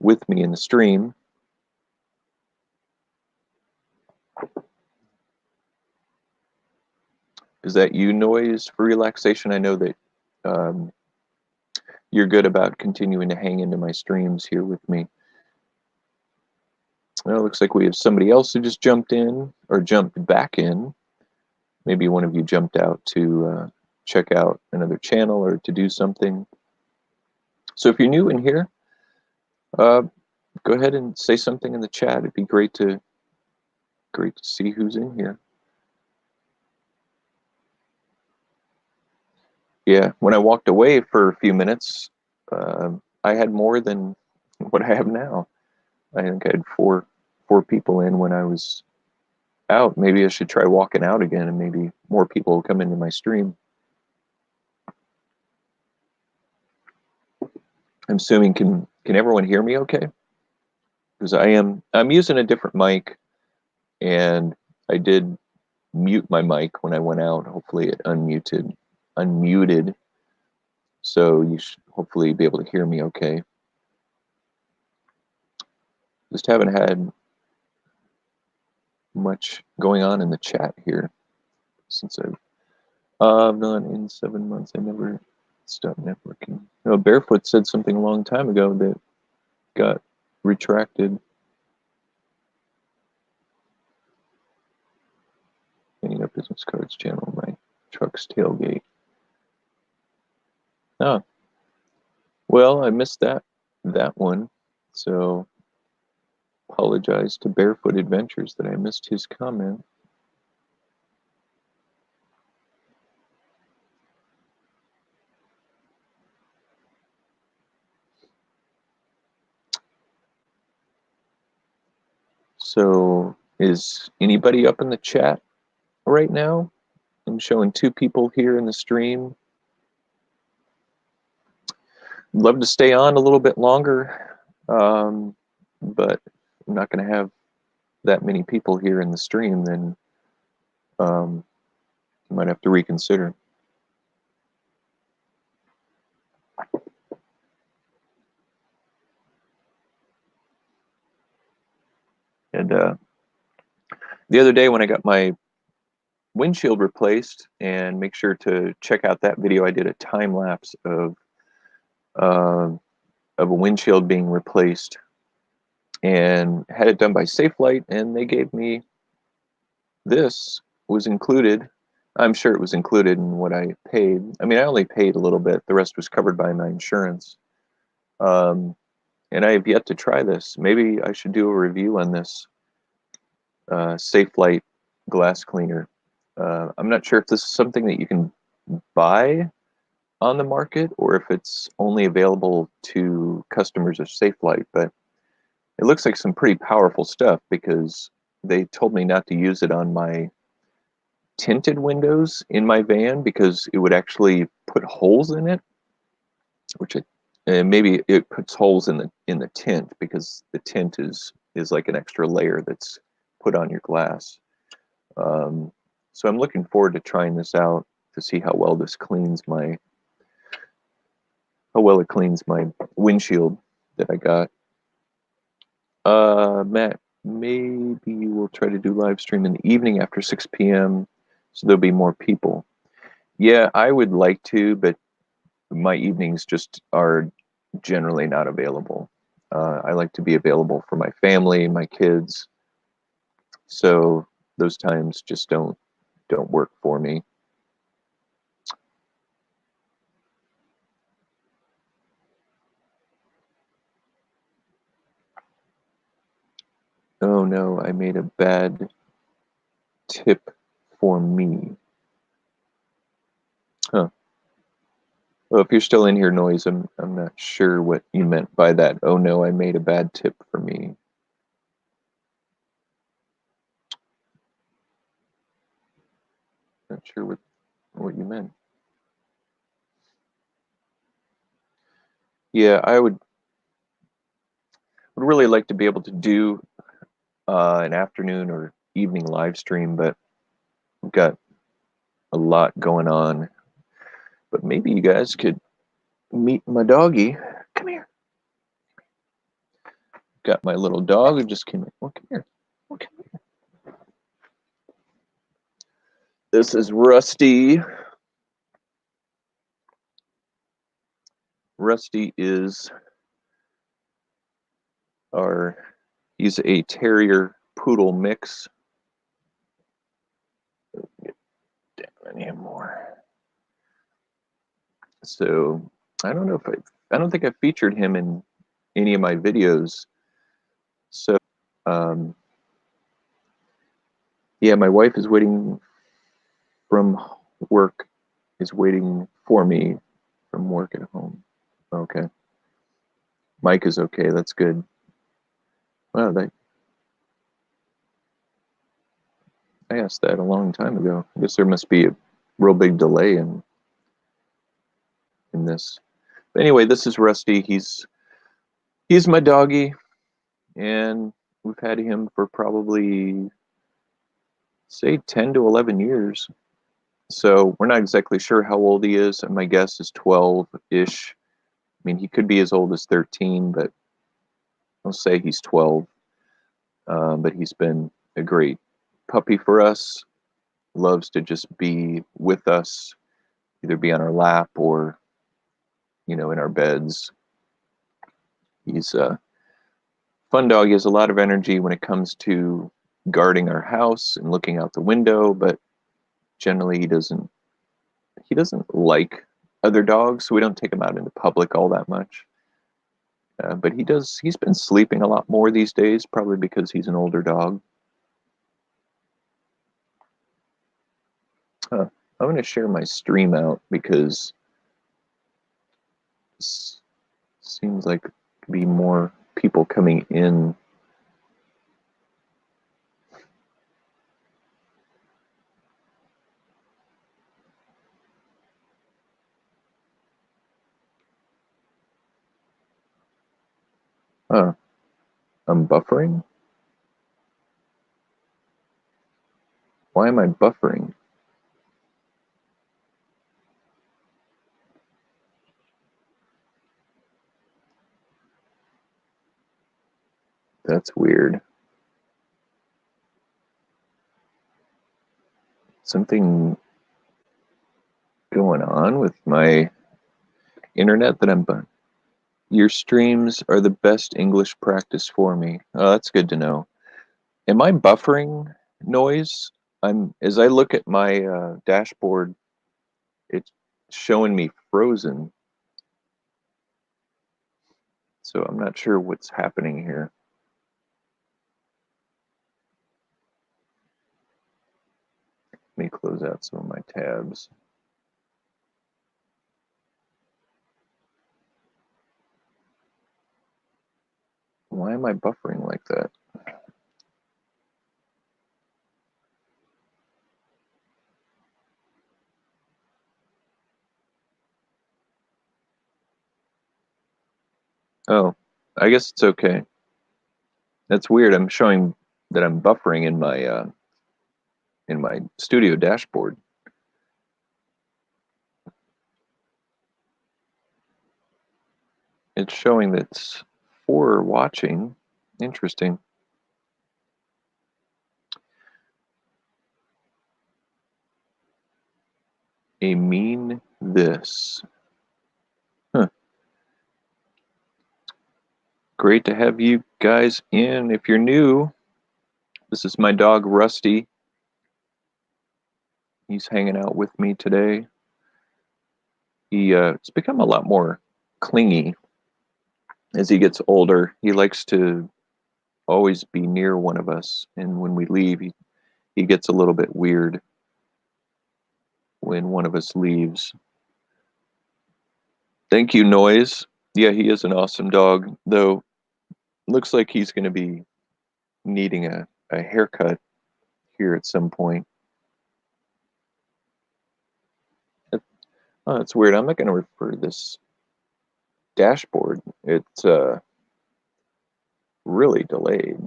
with me in the stream. Is that you, Noise, for relaxation? I know that you're good about continuing to hang into my streams here with me. Well, it looks like we have somebody else who just jumped in or jumped back in. Maybe one of you jumped out to check out another channel or to do something. So if you're new in here, go ahead and say something in the chat. It'd be great to see who's in here. Yeah, when I walked away for a few minutes, I had more than what I have now. I think I had four people in when I was out. Maybe I should try walking out again, and maybe more people will come into my stream. I'm assuming can everyone hear me okay? Because I'm using a different mic, and I did mute my mic when I went out. Hopefully it unmuted. So you should hopefully be able to hear me okay. Just haven't had much going on in the chat here since I've not in 7 months. I never stopped networking. No, Barefoot said something a long time ago that got retracted. Hanging up business cards channel, my truck's tailgate. Oh, well, I missed that one. So apologize to Barefoot Adventures that I missed his comment. So is anybody up in the chat right now? I'm showing 2 people here in the stream. Love to stay on a little bit longer, but I'm not going to have that many people here in the stream. Then I might have to reconsider. And the other day when I got my windshield replaced, and make sure to check out that video, I did a time lapse of a windshield being replaced, and had it done by Safelite, and they gave me this. Was included. I'm sure it was included in what I paid. I mean, I only paid a little bit. The rest was covered by my insurance. And I have yet to try this. Maybe I should do a review on this Safelite glass cleaner. I'm not sure if this is something that you can buy on the market or if it's only available to customers of Safelite, but it looks like some pretty powerful stuff, because they told me not to use it on my tinted windows in my van because it would actually put holes in it, which maybe it puts holes in the tint, because the tint is like an extra layer that's put on your glass. So I'm looking forward to trying this out to see how well this cleans my windshield that I got. Matt, maybe we'll try to do live stream in the evening after 6 p.m. so there'll be more people. Yeah, I would like to, but my evenings just are generally not available. I like to be available for my family, my kids. So those times just don't work for me. Oh no, I made a bad tip for me. Huh. Well, if you're still in here, Noise, I'm not sure what you meant by that. Oh no, I made a bad tip for me. not sure what you meant. Yeah, I would really like to be able to do an afternoon or evening live stream, but we've got a lot going on. But maybe you guys could meet my doggy. Come here. Got my little dog who just came in. Oh, come here. Oh, come here. This is Rusty. Rusty is he's a terrier poodle mix. Get down on him more. So I don't know if I don't think I featured him in any of my videos. So yeah, my wife is waiting from work, is waiting for me from work at home. Okay. Mike is okay. That's good. Wow, I asked that a long time ago. I guess there must be a real big delay in this. But anyway, this is Rusty. He's my doggy, and we've had him for probably say 10 to 11 years. So we're not exactly sure how old he is. My guess is 12-ish. I mean, he could be as old as 13, but I'll say he's 12. But he's been a great puppy for us. Loves to just be with us, either be on our lap or, in our beds. He's a fun dog. He has a lot of energy when it comes to guarding our house and looking out the window, but generally he doesn't like other dogs, so we don't take him out into public all that much. But he's been sleeping a lot more these days, probably because he's an older dog. I'm going to share my stream out because it seems like be more people coming in. I'm buffering? Why am I buffering? That's weird. Something going on with my internet that I'm Your streams are the best English practice for me. Oh, that's good to know. Am I buffering noise? As I look at my dashboard, it's showing me frozen. So I'm not sure what's happening here. Let me close out some of my tabs. Why am I buffering like that? Oh, I guess it's okay. That's weird. I'm showing that I'm buffering in my studio dashboard. It's showing that's 4 watching. Interesting. A mean this. Huh. Great to have you guys in. If you're new, this is my dog Rusty. He's hanging out with me today. It's become a lot more clingy as he gets older. He likes to always be near one of us, and when we leave, he gets a little bit weird when one of us leaves. Thank you, Noise. Yeah, he is an awesome dog, though looks like he's going to be needing a haircut here at some point. Oh, that's weird. I'm not going to refer this dashboard. It's really delayed.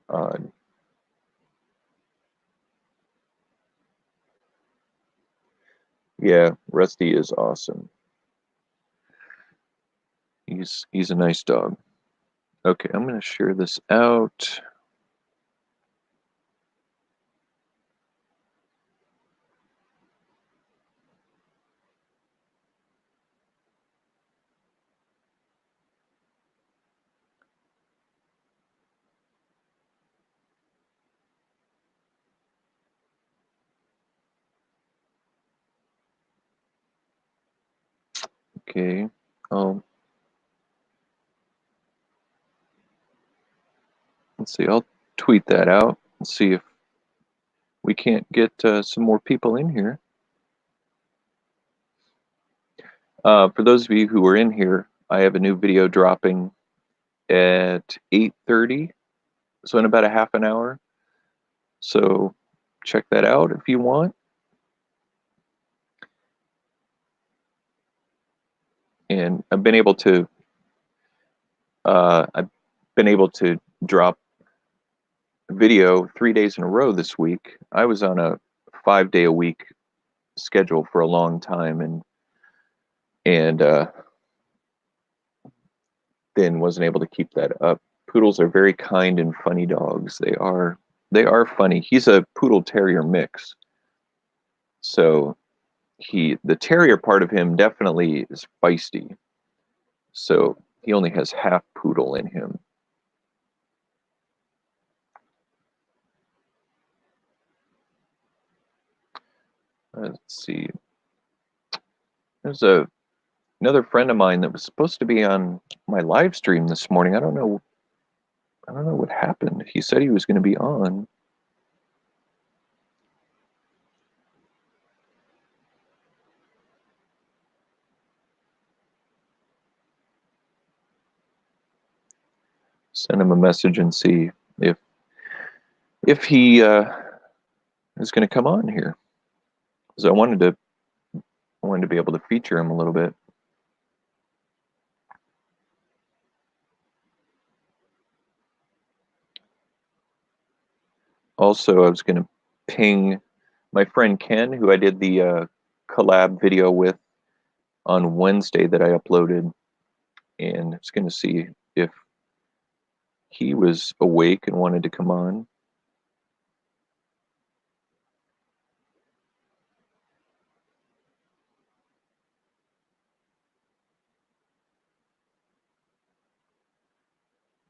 Odd. Yeah, Rusty is awesome. He's a nice dog. Okay, I'm going to share this out. Okay. Let's see. I'll tweet that out and see if we can't get some more people in here. For those of you who are in here, I have a new video dropping at 8:30, so in about a half an hour. So check that out if you want. And I've been able to drop video 3 days in a row this week. I was on a 5-day a week schedule for a long time, and then wasn't able to keep that up. Poodles are very kind and funny dogs. They are funny. He's a poodle terrier mix. So the terrier part of him definitely is feisty. So he only has half poodle in him. Let's see. There's another friend of mine that was supposed to be on my live stream this morning. I don't know what happened. He said he was going to be on. Send him a message and see if he is going to come on here, because I wanted to be able to feature him a little bit. Also, I was going to ping my friend Ken, who I did the collab video with on Wednesday that I uploaded, and I was going to see if he was awake and wanted to come on.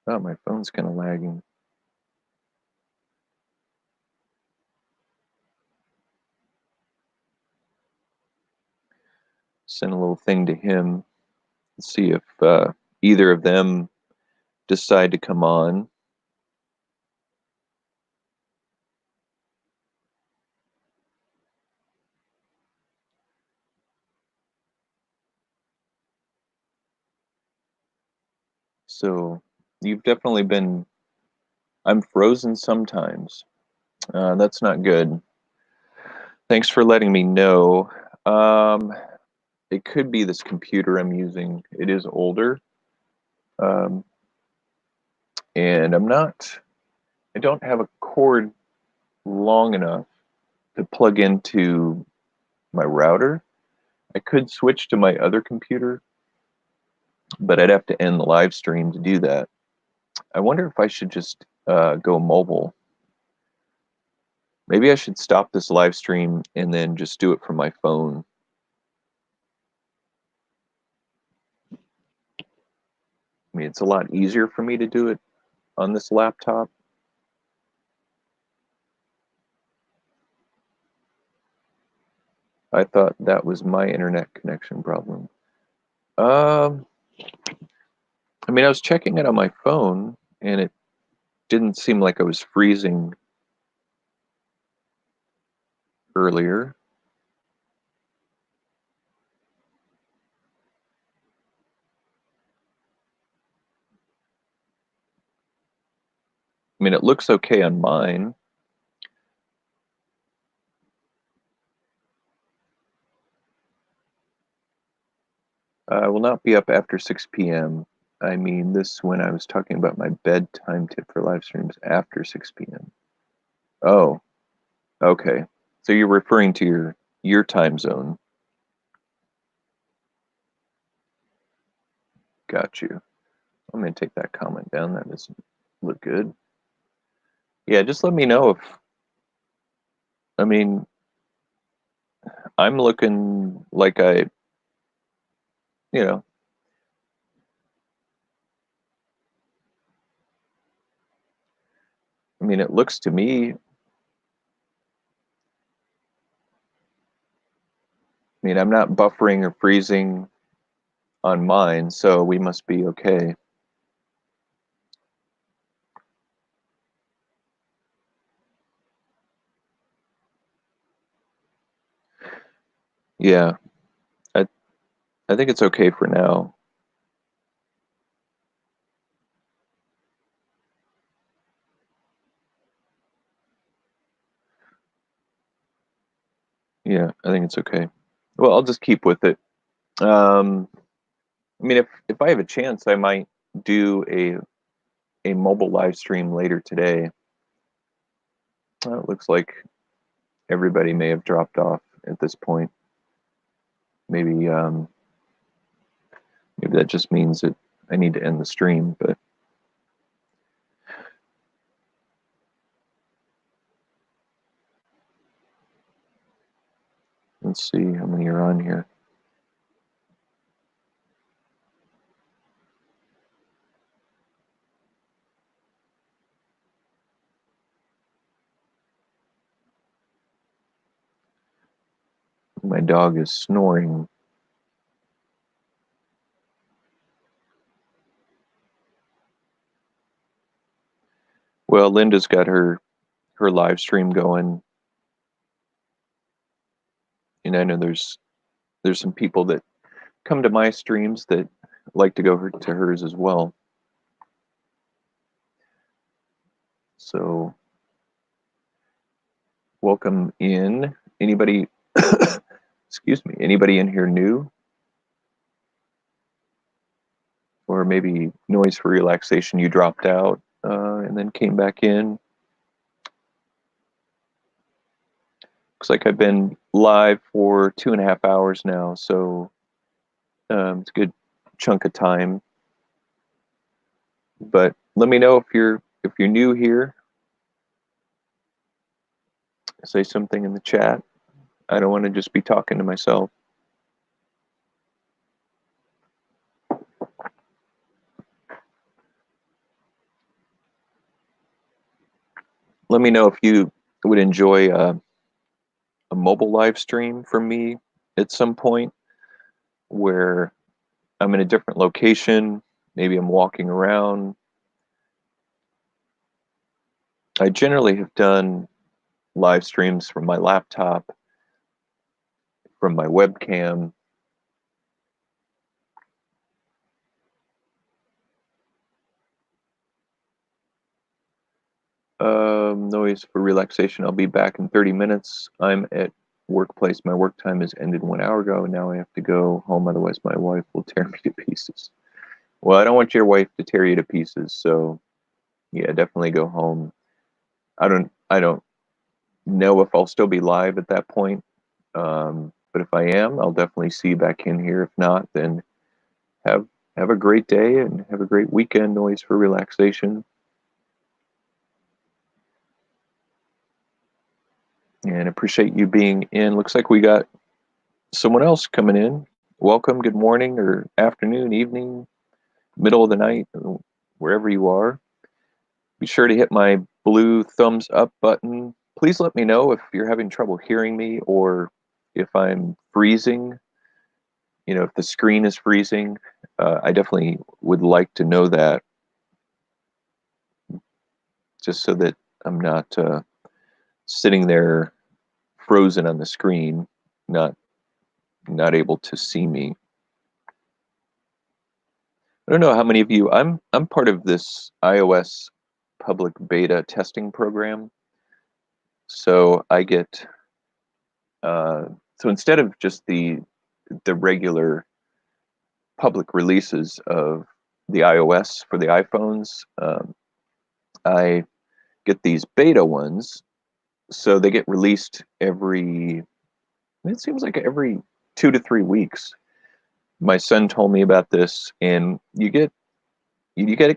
Oh, my phone's kind of lagging. Send a little thing to him. See if either of them decide to come on. So you've definitely been. I'm frozen sometimes. That's not good. Thanks for letting me know. It could be this computer I'm using. It is older. Um, and I don't have a cord long enough to plug into my router. I could switch to my other computer, but I'd have to end the live stream to do that. I wonder if I should just go mobile. Maybe I should stop this live stream and then just do it from my phone. I mean, it's a lot easier for me to do it on this laptop. I thought that was my internet connection problem. Um, I mean, I was checking it on my phone, and it didn't seem like I was freezing earlier. I mean, it looks okay on mine. I will not be up after 6 p.m. I mean, this when I was talking about my bedtime tip for live streams after 6 p.m. Oh, okay. So you're referring to your time zone. Got you. I'm gonna take that comment down. That doesn't look good. Yeah, just let me know if, I mean, I'm looking like you know, I mean, it looks to me, I mean, I'm not buffering or freezing on mine, so we must be okay. Yeah, I I think it's okay for now. Yeah, I think it's okay. Well, I'll just keep with it. Um, I mean, if I have a chance, I might do a mobile live stream later today. It looks like everybody may have dropped off at this point. Maybe maybe that just means that I need to end the stream, but let's see how many are on here. My dog is snoring. Well, Linda's got her live stream going, and I know there's some people that come to my streams that like to go to hers as well. So welcome in. Anybody, excuse me, anybody in here new? Or maybe noise for relaxation, you dropped out and then came back in. Looks like I've been live for 2.5 hours now, so it's a good chunk of time. But let me know if you're new here. Say something in the chat. I don't want to just be talking to myself. Let me know if you would enjoy a mobile live stream from me at some point where I'm in a different location. Maybe I'm walking around. I generally have done live streams from my laptop, from my webcam. Noise for relaxation. I'll be back in 30 minutes. I'm at workplace. My work time has ended 1 hour ago. Now I have to go home. Otherwise, my wife will tear me to pieces. Well, I don't want your wife to tear you to pieces. So yeah, definitely go home. I don't know if I'll still be live at that point. But if I am, I'll definitely see you back in here. If not, then have have a great day and have a great weekend. Noise for relaxation. And appreciate you being in. Looks like we got someone else coming in. Welcome, good morning or afternoon, evening, middle of the night, wherever you are. Be sure to hit my blue thumbs up button. Please let me know if you're having trouble hearing me or if I'm freezing, if the screen is freezing. I definitely would like to know that just so that I'm not sitting there frozen on the screen, not able to see me. I don't know how many of you. I'm part of this iOS public beta testing program, so I get so instead of just the regular public releases of the iOS for the iPhones. I get these beta ones, so they get released it seems like every 2 to 3 weeks. My son told me about this, and you get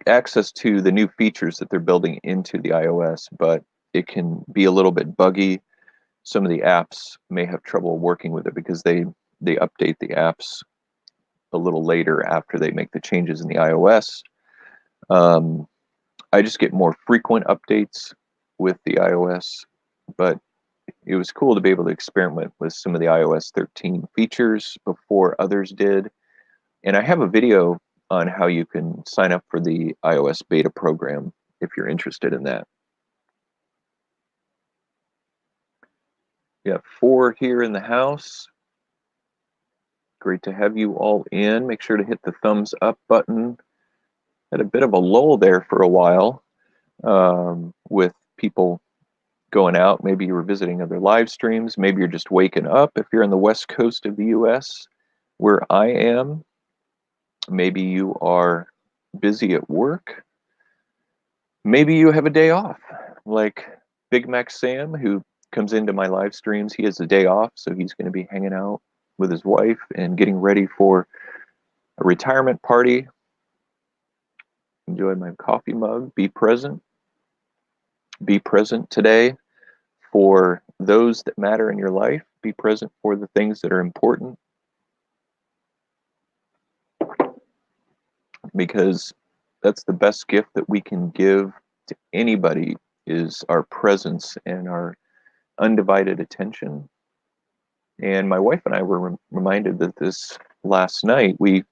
access to the new features that they're building into the iOS, but it can be a little bit buggy. Some of the apps may have trouble working with it because they update the apps a little later after they make the changes in the iOS. Um, I just get more frequent updates with the iOS, but it was cool to be able to experiment with some of the iOS 13 features before others did. And I have a video on how you can sign up for the iOS beta program if you're interested in that. Yeah, 4 here in the house. Great to have you all in. Make sure to hit the thumbs up button. Had a bit of a lull there for a while with people going out. Maybe you were visiting other live streams. Maybe you're just waking up if you're in the west coast of the US, where I am. Maybe you are busy at work. Maybe you have a day off, like Big Mac Sam, who comes into my live streams. He has a day off, so he's going to be hanging out with his wife and getting ready for a retirement party. Enjoy my coffee mug. Be present. Be present today for those that matter in your life. Be present for the things that are important, because that's the best gift that we can give to anybody, is our presence and our undivided attention. And my wife and I were reminded that this last night we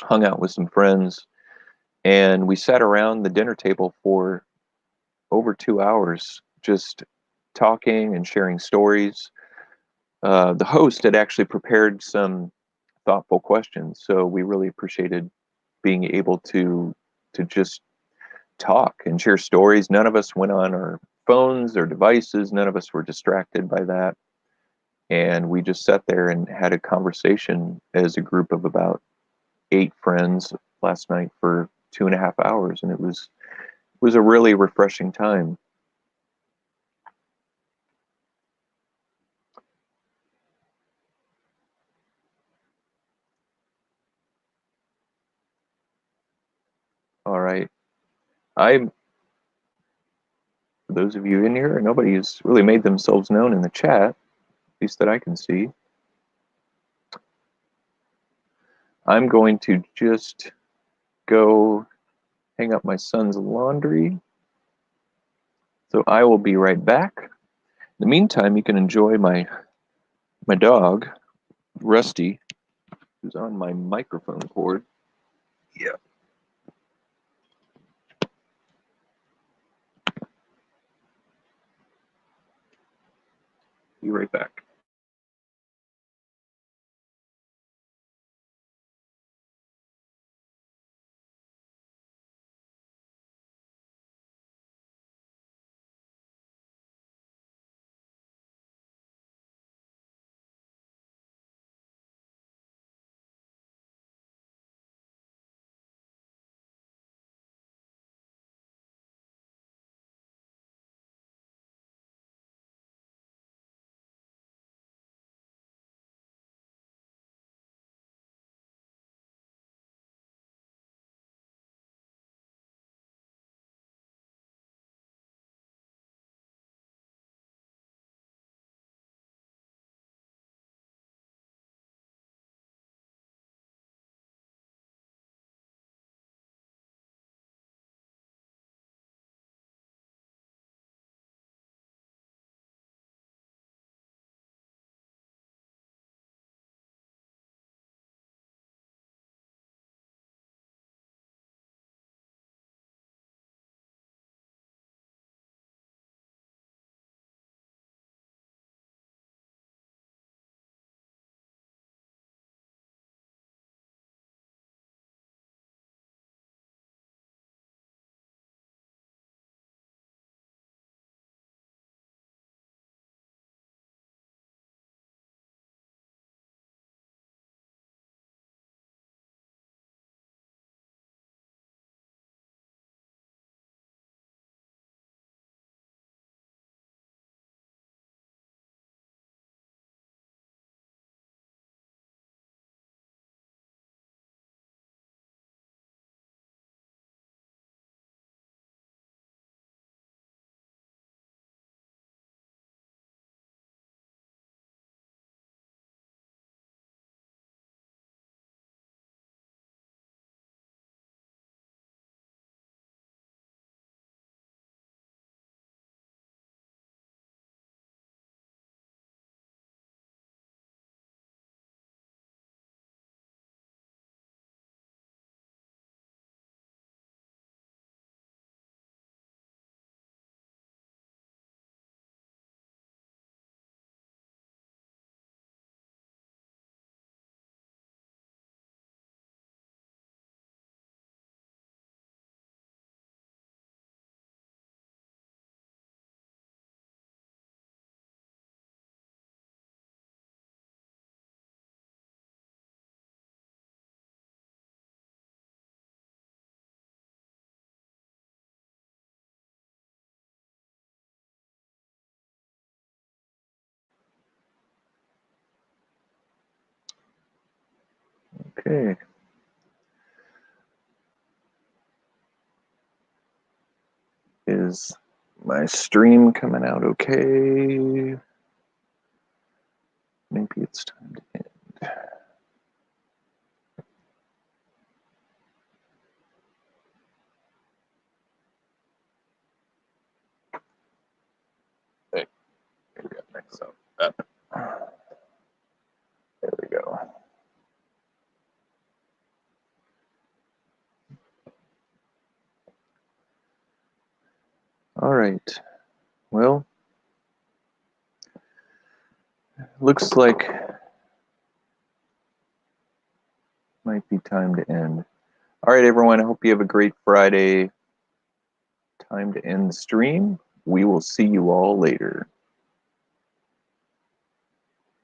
hung out with some friends and we sat around the dinner table for over 2 hours just talking and sharing stories. The host had actually prepared some thoughtful questions, so we really appreciated being able to just talk and share stories. None of us went on our phones or devices. None of us were distracted by that. And we just sat there and had a conversation as a group of about 8 friends last night for 2.5 hours, and it was a really refreshing time. All right, I for those of you in here, nobody's really made themselves known in the chat, at least that I can see. I'm going to just go hang up my son's laundry, so I will be right back. In the meantime, you can enjoy my dog, Rusty, who's on my microphone cord. Yeah. Be right back. Okay. Is my stream coming out okay? Maybe it's time to end. Hey, maybe we got mixed up. There we go. All right. Well, looks like might be time to end. All right, everyone. I hope you have a great Friday. Time to end the stream. We will see you all later.